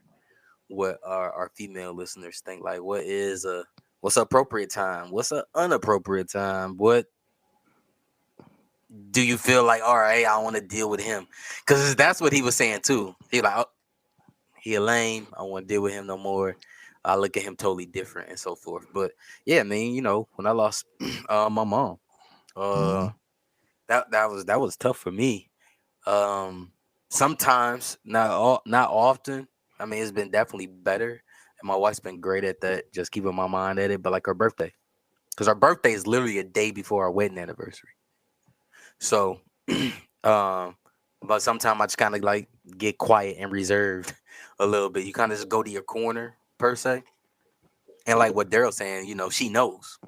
what our female listeners think. Like, what's appropriate time? What's an unappropriate time? What do you feel like? All right, I want to deal with him because that's what he was saying too. He like, oh, he a lame. I want to deal with him no more. I look at him totally different and so forth. But yeah, I mean, when I lost my mom, uh, Mhm. that was tough for me. Um, Sometimes, not often. I mean, it's been definitely better, and my wife's been great at that, just keeping my mind at it. But like her birthday, because our birthday is literally a day before our wedding anniversary. So, um, but sometimes I just kind of like get quiet and reserved a little bit. You kind of just go to your corner per se, and like what Daryl's saying, she knows.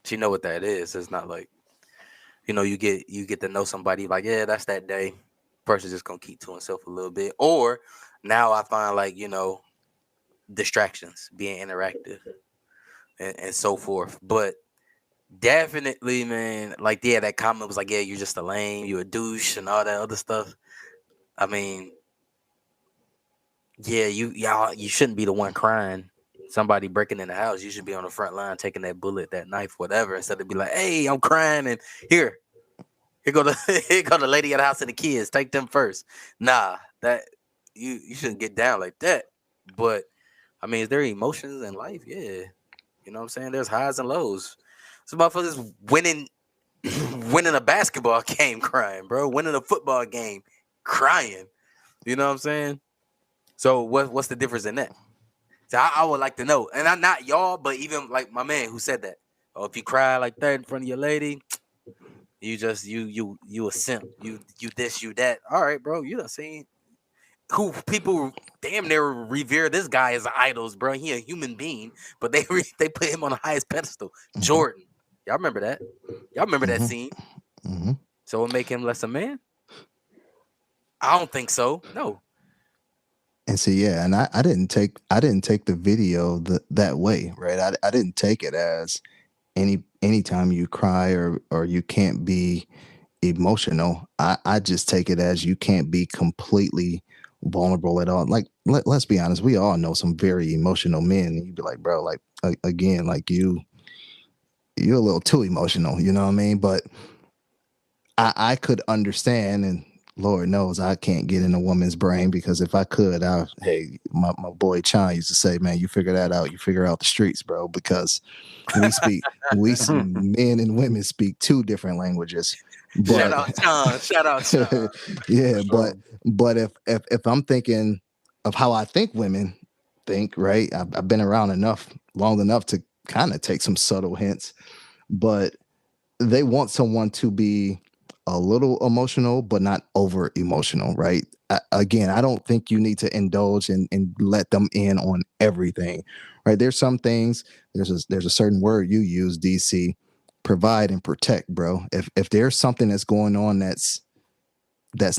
She know what that is. It's not like you get to know somebody like, yeah, that's that day. Person just gonna keep to himself a little bit. Or now I find like, distractions, being interactive and so forth. But definitely, man, like yeah, that comment was like, yeah, you're just a lame, you a douche and all that other stuff. I mean, yeah, you shouldn't be the one crying. Somebody breaking in the house, you should be on the front line taking that bullet, that knife, whatever, instead of be like, hey, I'm crying and here, here go the here go the lady at the house and the kids. Take them first. Nah, that you shouldn't get down like that. But I mean, is there emotions in life? Yeah. You know what I'm saying? There's highs and lows. Some motherfuckers winning winning a basketball game crying, bro. Winning a football game crying. You know what I'm saying? So what's the difference in that? So I would like to know. And I'm not y'all, but even like my man who said that. Oh, if you cry like that in front of your lady, you just you a simp. You this, you that. All right, bro. You done seen who people damn near revere this guy as idols, bro. He a human being, but they put him on the highest pedestal. Hmm. Jordan. Y'all remember that? Y'all remember that Hmm. scene? Hmm. So it make him less a man? I don't think so. No. And see, yeah, and I didn't take the video that way, right? I didn't take it as anytime you cry or you can't be emotional. I just take it as you can't be completely vulnerable at all. Like let's be honest, we all know some very emotional men, and you'd be like, bro, like again, like you're a little too emotional, you know what I mean? But I could understand, and Lord knows I can't get in a woman's brain because if I could, hey, my boy Chan used to say, man, you figure that out, you figure out the streets, bro, because men and women speak two different languages. Shout But out Sean. Shout out Sean. For yeah, sure. but if I'm thinking of how I think women think, right? I've been around long enough to kind of take some subtle hints, but they want someone to be a little emotional, but not over emotional, right? Again, I don't think you need to indulge and let them in on everything, right? There's some things. There's a certain word you use, DC, provide and protect, bro. If there's something that's going on that's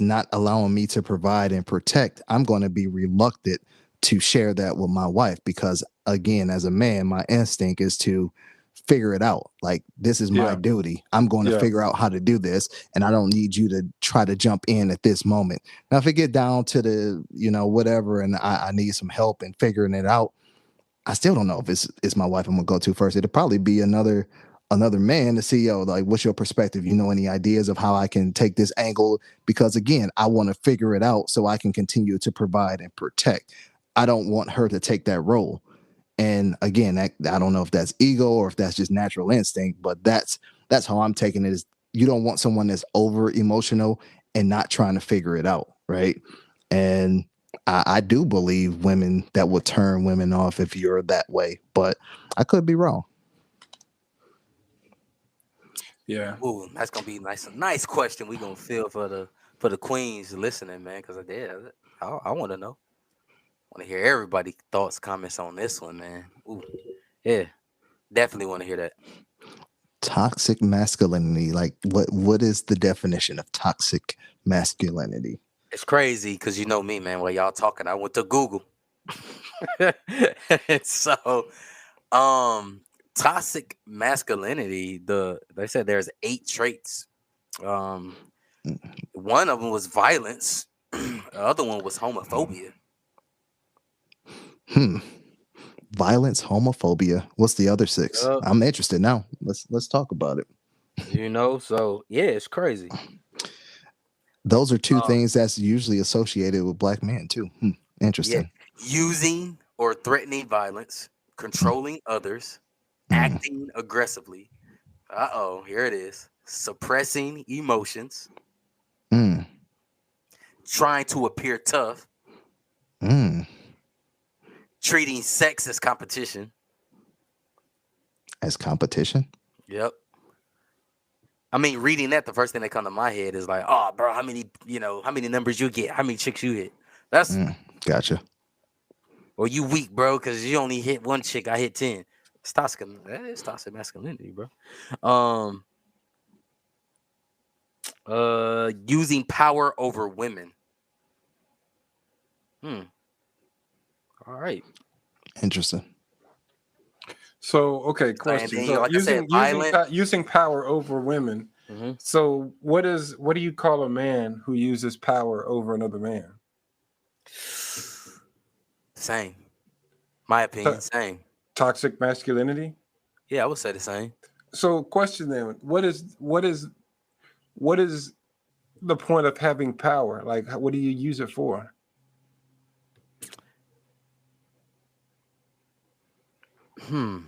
not allowing me to provide and protect, I'm going to be reluctant to share that with my wife because, again, as a man, my instinct is to figure it out. Like, this is my Yeah. duty. I'm going to Yeah. figure out how to do this, and I don't need you to try to jump in at this moment. Now, if it get down to the, whatever, and I need some help in figuring it out, I still don't know if it's my wife I'm gonna go to first. It'll probably be another man to see, yo, like, what's your perspective? You know, any ideas of how I can take this angle? Because again, I want to figure it out so I can continue to provide and protect. I don't want her to take that role. And again, I don't know if that's ego or if that's just natural instinct, but that's how I'm taking it. Is you don't want someone that's over emotional and not trying to figure it out, right? And I do believe women that will turn women off if you're that way, but I could be wrong. Yeah. Ooh, that's gonna be nice. A nice question we gonna feel for the queens listening, man. Because yeah, I want to know. Want to hear everybody thoughts, comments on this one, man. Ooh, yeah, definitely want to hear that. Toxic masculinity, like what is the definition of toxic masculinity? It's crazy because you know me, man. While y'all talking, I went to Google. So, um, toxic masculinity. They said there's 8 traits. Um, one of them was violence. The other one was homophobia. Hmm. Violence, homophobia. What's the other six? Yup. I'm interested now. Let's talk about it. So yeah, it's crazy. Those are two Uh, things that's usually associated with black men too. yeah, Interesting. using or threatening violence, Mm, controlling others, mm, acting aggressively. Uh, oh, here it is. Suppressing emotions, mm, trying to appear tough, mm. treating sex as competition. As competition. Yep. I mean, reading that, the first thing that come to my head is like, oh, bro, how many numbers you get, how many chicks you hit. That's Mm, gotcha. or you weak, bro, because you only hit one chick, I hit 10. It's toxic. That is toxic masculinity, bro. Um, using power over women. Hmm. All right. Interesting. So, okay, And question. then, So, like I said, violent. using power over women. Hmm. So, what do you call a man who uses power over another man? Same. My opinion, To- same. Toxic masculinity. Yeah, I would say the same. So, question then: what is the point of having power? Like, what do you use it for? Hmm.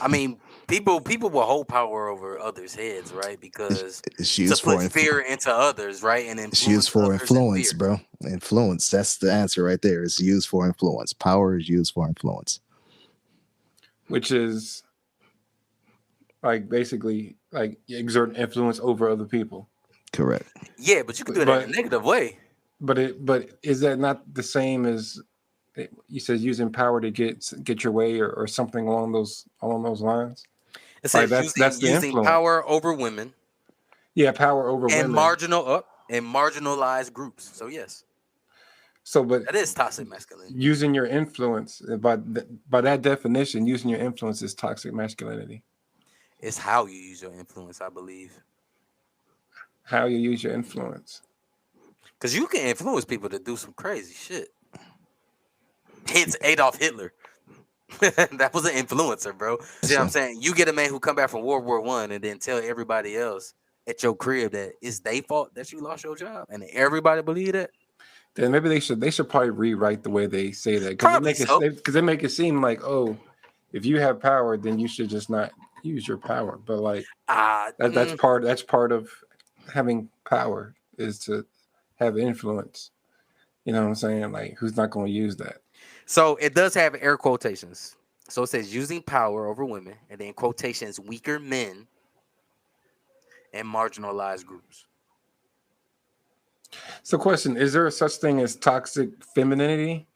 I mean, people will hold power over others' heads, right? Because It's to used put for fear into others, right, and it's used influence for others in influence, fear. bro. Influence. That's the answer right there. It's used for influence. Power is used for influence. Which is like basically like exert influence over other people. Correct. Yeah, but you can do it in a But negative way. but is that not the same as you said using power to get your way or something along those lines? It Like says that's the using influence. power over women Yeah, power over and women. marginalized groups. So yes, So, but that is toxic masculinity. using your influence by that definition, using your influence is toxic masculinity. It's how you use your influence, I believe, How you use your influence. because you can influence people to do some crazy shit. Hence Adolf Hitler. That was an influencer, bro. See what I'm So saying? You get a man who come back from World War I and then tell everybody else at your crib that it's their fault that you lost your job, and everybody believe that. Then maybe they should probably rewrite the way they say that because Probably so. they make it seem like, oh, if you have power, then you should just not use your power. But like Uh, that's mm, part of having power is to have influence. You know what I'm saying? Like who's not going to use that? so it does have air quotations. So it says using power over women, and then quotations weaker men and marginalized groups. So, question: is there such thing as toxic femininity?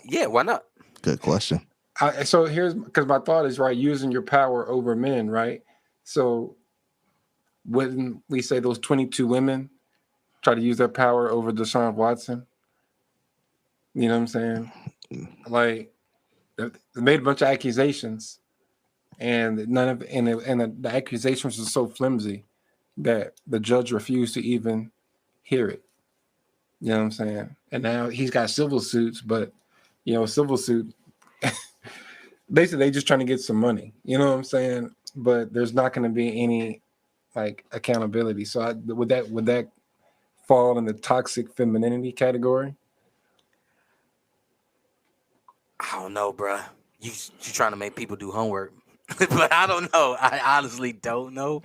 Yeah, why not? good question. So here's because my thought is right using your power over men, right? So when we say those 22 women try to use their power over Deshaun Watson, you know what I'm saying? Like they made a bunch of accusations, and none of the accusations were so flimsy that the judge refused to even hear it. You know what I'm saying? And now he's got civil suits, but civil suit basically they just trying to get some money. You know what I'm saying? But there's not going to be any like accountability. So would that fall in the toxic femininity category? I don't know, bruh. You trying to make people do homework, but I don't know. I honestly don't know.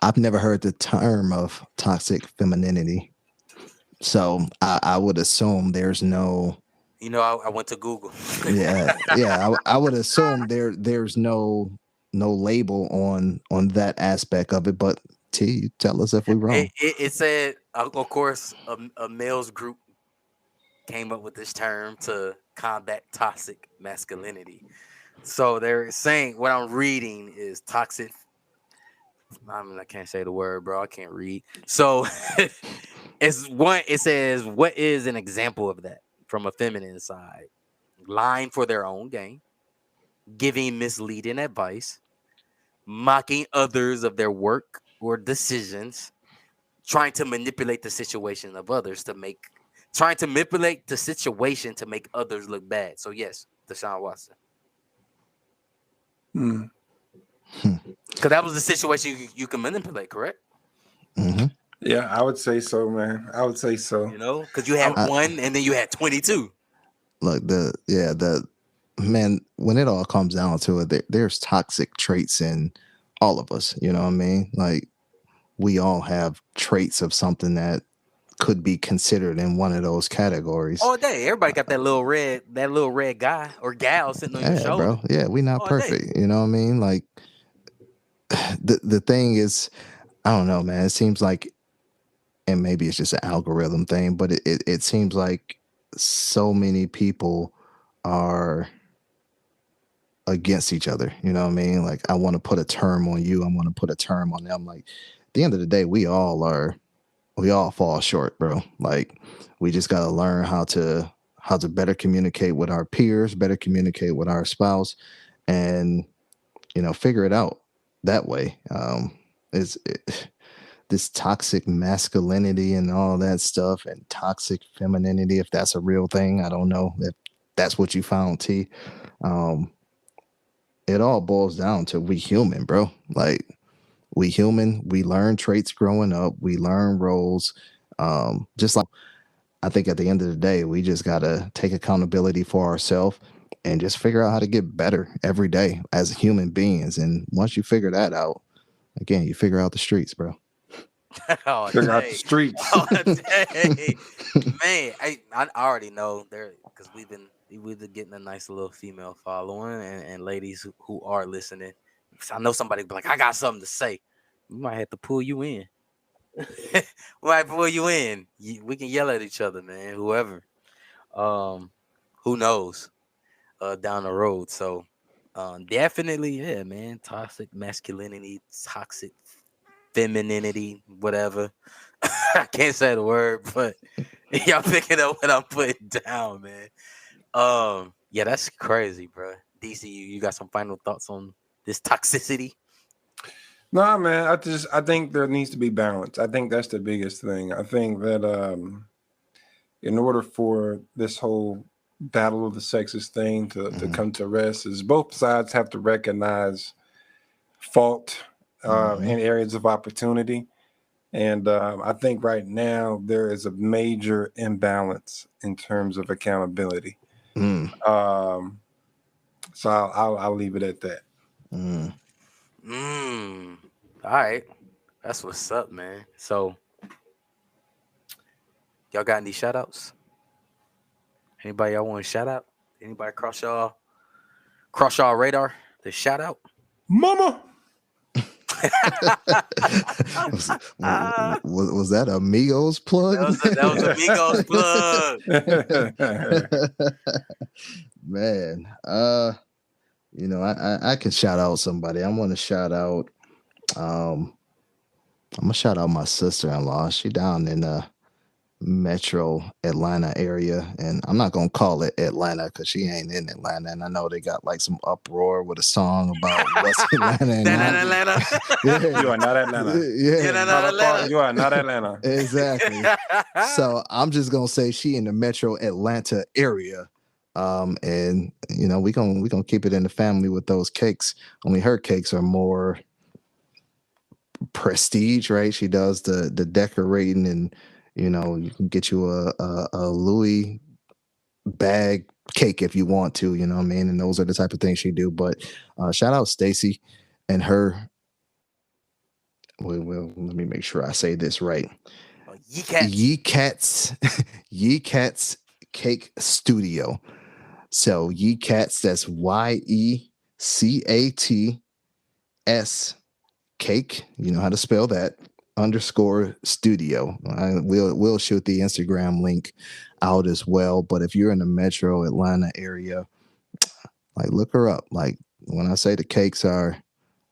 I've never heard the term of toxic femininity. So I would assume there's no I went to Google. I would assume there's no label on that aspect of it. But T, tell us if we're It, wrong. it, it said, of course, a males group came up with this term to combat toxic masculinity. So they're saying what I'm reading is toxic. I mean, I can't say the word, bro. I can't read. So it's one. It says, "What is an example of that from a feminine side? Lying for their own gain, giving misleading advice, mocking others of their work or decisions, trying to manipulate the situation of others to make, trying to manipulate the situation to make others look bad." So yes, Deshaun Watson, Hmm. Hmm. because that was the situation you can manipulate, correct? Hmm. Yeah, I would say so, man. I would say so. Because you had I'm, one and then you had 22. Look, the man, when it all comes down to it, there's toxic traits in all of us. You know what I mean? Like we all have traits of something that could be considered in one of those categories. All day. Everybody got that little red guy or gal sitting on your Yeah, shoulder bro. Yeah, we not all day. perfect. You know what I mean? Like the thing is, I don't know, man. It seems like, and maybe it's just an algorithm thing, but it seems like so many people are against each other. You know what I mean? Like, I want to put a term on you. I want to put a term on them. Like, at the end of the day, we all fall short, bro. Like, we just got to learn how to better communicate with our peers, better communicate with our spouse, and figure it out that way. Is this toxic masculinity and all that stuff, and toxic femininity, if that's a real thing. I don't know if that's what you found, T. Um, it all boils down to we human, bro. Like, we human, we learn traits growing up, we learn roles. Just like, I think at the end of the day, we just gotta take accountability for ourselves and just figure out how to get better every day as human beings. And once you figure that out, again, you figure out the streets, bro. Oh Figure out the dang. streets. Oh dang. Man, I already know there because we've been getting a nice little female following and ladies who are listening. So I know somebody be like, I got something to say. We might have to pull you in. We might pull you in. We can yell at each other, man. Whoever. Um, who knows? Down the road. So definitely, yeah, man. Toxic masculinity, toxic femininity, whatever. I can't say the word, but y'all picking up what I'm putting down, man. Yeah, that's crazy, bro. DC, you got some final thoughts on this toxicity? Nah, man. I think there needs to be balance. I think that's the biggest thing. I think that in order for this whole battle of the sexes thing to Mhm. come to rest, is both sides have to recognize fault Mhm. and areas of opportunity. And I think right now there is a major imbalance in terms of accountability. Mm. Um, so I'll leave it at that. Mm. Mm. All right. That's what's up, man. So, y'all got any shout outs? Anybody y'all want to shout out? Anybody cross y'all radar to shout out? Mama. was, was that a Migos plug? That was a Migos plug. Man, I can shout out somebody. I want to shout out. Um, I'm gonna shout out my sister-in-law. She down in metro Atlanta area, and I'm not gonna call it Atlanta because she ain't in Atlanta. And I know they got like some uproar with a song about what's Atlanta and That not. in Atlanta. You Yeah, are not Atlanta. You're yeah, not Atlanta. You are not Atlanta. exactly. So I'm just gonna say she in the metro Atlanta area. And we gonna keep it in the family with those cakes. Only her cakes are more prestige, right? She does the decorating, and you can get you a Louis bag cake if you want to, you know what I mean? And those are the type of things she do. But shout out Stacy and her. Well, let me make sure I say this right. Oh, ye cats. Ye Cats, Ye Cats Cake Studio. So Ye Cats, that's YECATS cake. You know how to spell that. Underscore studio. We'll shoot the Instagram link out as well. But if you're in the metro Atlanta area, like, look her up. Like, when I say the cakes are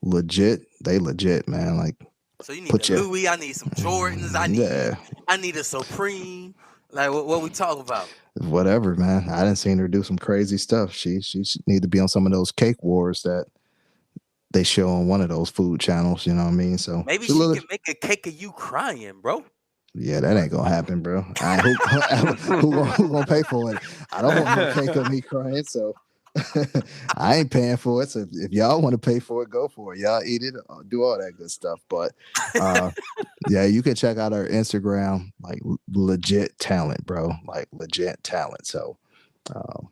legit, they legit, man. Like, So you need a put your Louis. I need some Jordans. yeah, I need a Supreme. Like what we talk about? whatever, man. I didn't seen her do some crazy stuff. She need to be on some of those cake wars that they show on one of those food channels. You know what I mean? So Maybe she she look. can make a cake of you crying, bro. Yeah, that ain't gonna happen, bro. Who gonna pay for it? I don't want no cake of me crying, so I ain't paying for it. So if y'all want to pay for it, go for it. Y'all eat it, do all that good stuff. But uh, yeah, you can check out our Instagram, like legit talent, bro. Like legit talent. So um,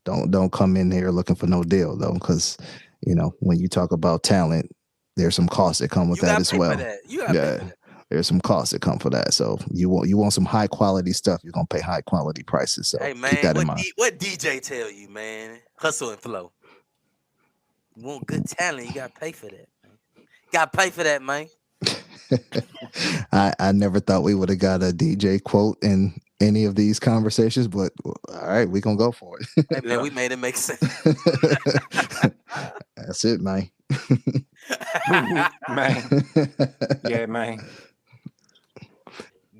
don't come in here looking for no deal though, because when you talk about talent, there's some costs that come with You that gotta as pay for well. that. You gotta pay for Yeah. that. there's some costs that come for that. So you want some high quality stuff, you're gonna pay high quality prices. So Hey keep man, that in mind. What DJ tell you, man? Hustle and flow. You want good talent, you gotta pay for that, man. Gotta pay for that, man. I never thought we would have got a DJ quote in any of these conversations, but all right, we gonna go for it. Hey man, Yeah. we made it make sense. That's it, man. Man. Yeah, man.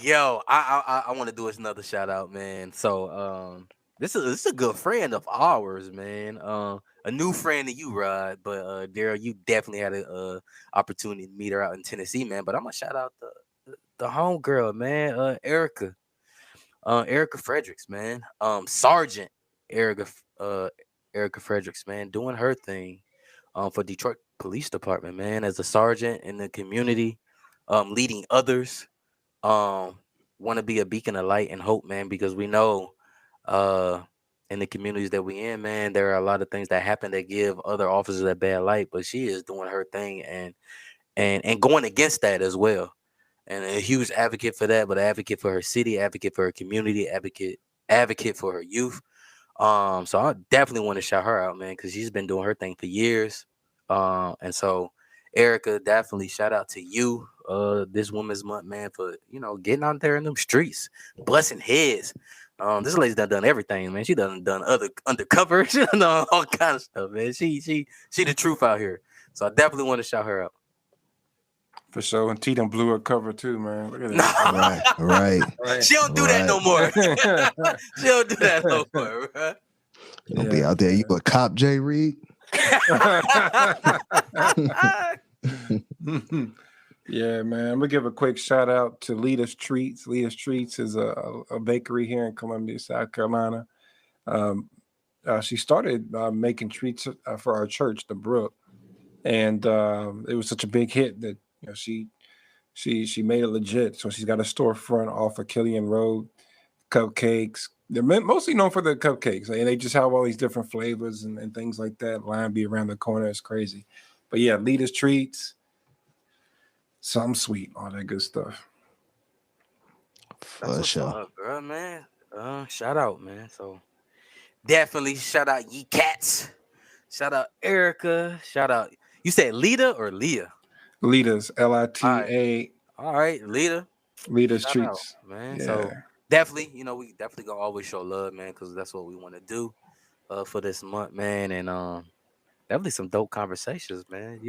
Yo, I want to do us another shout out, man. So this is a good friend of ours, man. A new friend of you, Rod, but Daryl, you definitely had a opportunity to meet her out in Tennessee, man. But I'm gonna shout out the homegirl, man, Erica Fredericks, man. Sergeant Erica Erica Fredericks, man, doing her thing for Detroit Police Department, man, as a sergeant in the community, leading others. Want to be a beacon of light and hope, man, because we know in the communities that we in, man, there are a lot of things that happen that give other officers a bad light, but she is doing her thing and going against that as well. And a huge advocate for that, but an advocate for her city, advocate for her community, advocate for her youth. So I definitely want to shout her out, man, because she's been doing her thing for years. And so Erica, definitely shout out to you, this Women's Month, man, for getting out there in them streets, busting heads. This lady's done everything, man. She done other undercover, she done all kind of stuff, man. She the truth out here. So I definitely want to shout her out. For sure. And T done blew her cover too, man. Look at that. Right. She don't do that no more. She don't do that no more, bro. You gonna be out there. You a cop, Jay Reed? Yeah, man. I'm gonna give a quick shout out to Lita's Treats. Lita's Treats is a bakery here in Columbia, South Carolina. She started making treats for our church, the Brook, and it was such a big hit that she made it legit. So she's got a storefront off of Killian Road. Cupcakes. They're mostly known for the cupcakes, and they just have all these different flavors and things like that. Line be around the corner. It's crazy. But yeah, Lita's Treats. Something sweet, all that good stuff. For sure. Girl, man. Shout out, man. So definitely shout out Ye Cats. Shout out Erica. Shout out. You said Lita or Leah? Lita's Lita. All right, Lita. Lita's Shout Treats, out, man. Yeah. So definitely, we definitely gonna always show love, man, because that's what we want to do for this month, man. And definitely some dope conversations, man.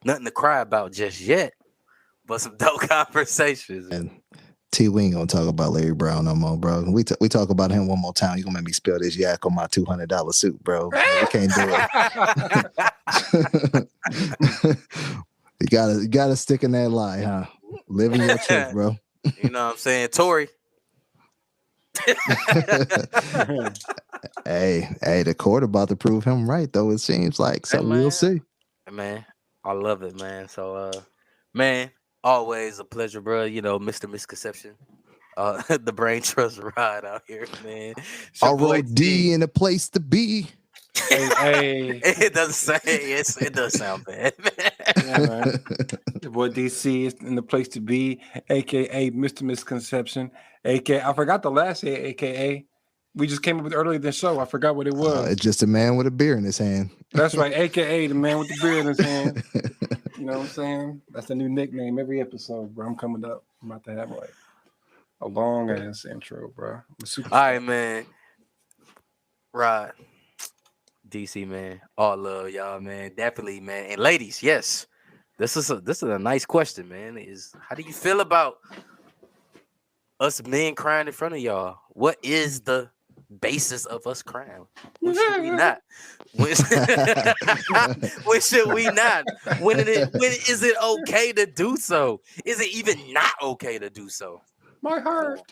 Nothing to cry about just yet, but some dope conversations. And T, we ain't gonna talk about Larry Brown no more, bro. We talk about him one more time, you gonna make me spill this yak on my $200 suit, bro. We can't do it. You gotta stick in that lie, huh? Living your truth, bro. You know what I'm saying, Tory? Hey, the court about to prove him right, though. It seems like, so we'll see. Man, I love it, man. So, man, always a pleasure, bro. Mr. Misconception, the Brain Trust ride out here, man. R.O.D. in a place to be. Hey. It doesn't say it does sound bad, man. Yeah, man. The boy DC is in the place to be, aka Mr. Misconception, aka I forgot the last aka. We just came up with earlier this show. I forgot what it was. It's just a man with a beer in his hand. That's right, aka the man with the beer in his hand. You know what I'm saying? That's a new nickname every episode, bro. I'm coming up. I'm about to have like a long ass intro, bro. All right, man. Rod. DC, man, all love y'all, man. Definitely, man. And ladies, yes, this is a nice question, man. Is how do you feel about us men crying in front of y'all? What is the basis of us crying? When should we not? When should we not? When is it okay to do so? Is it even not okay to do so? My heart.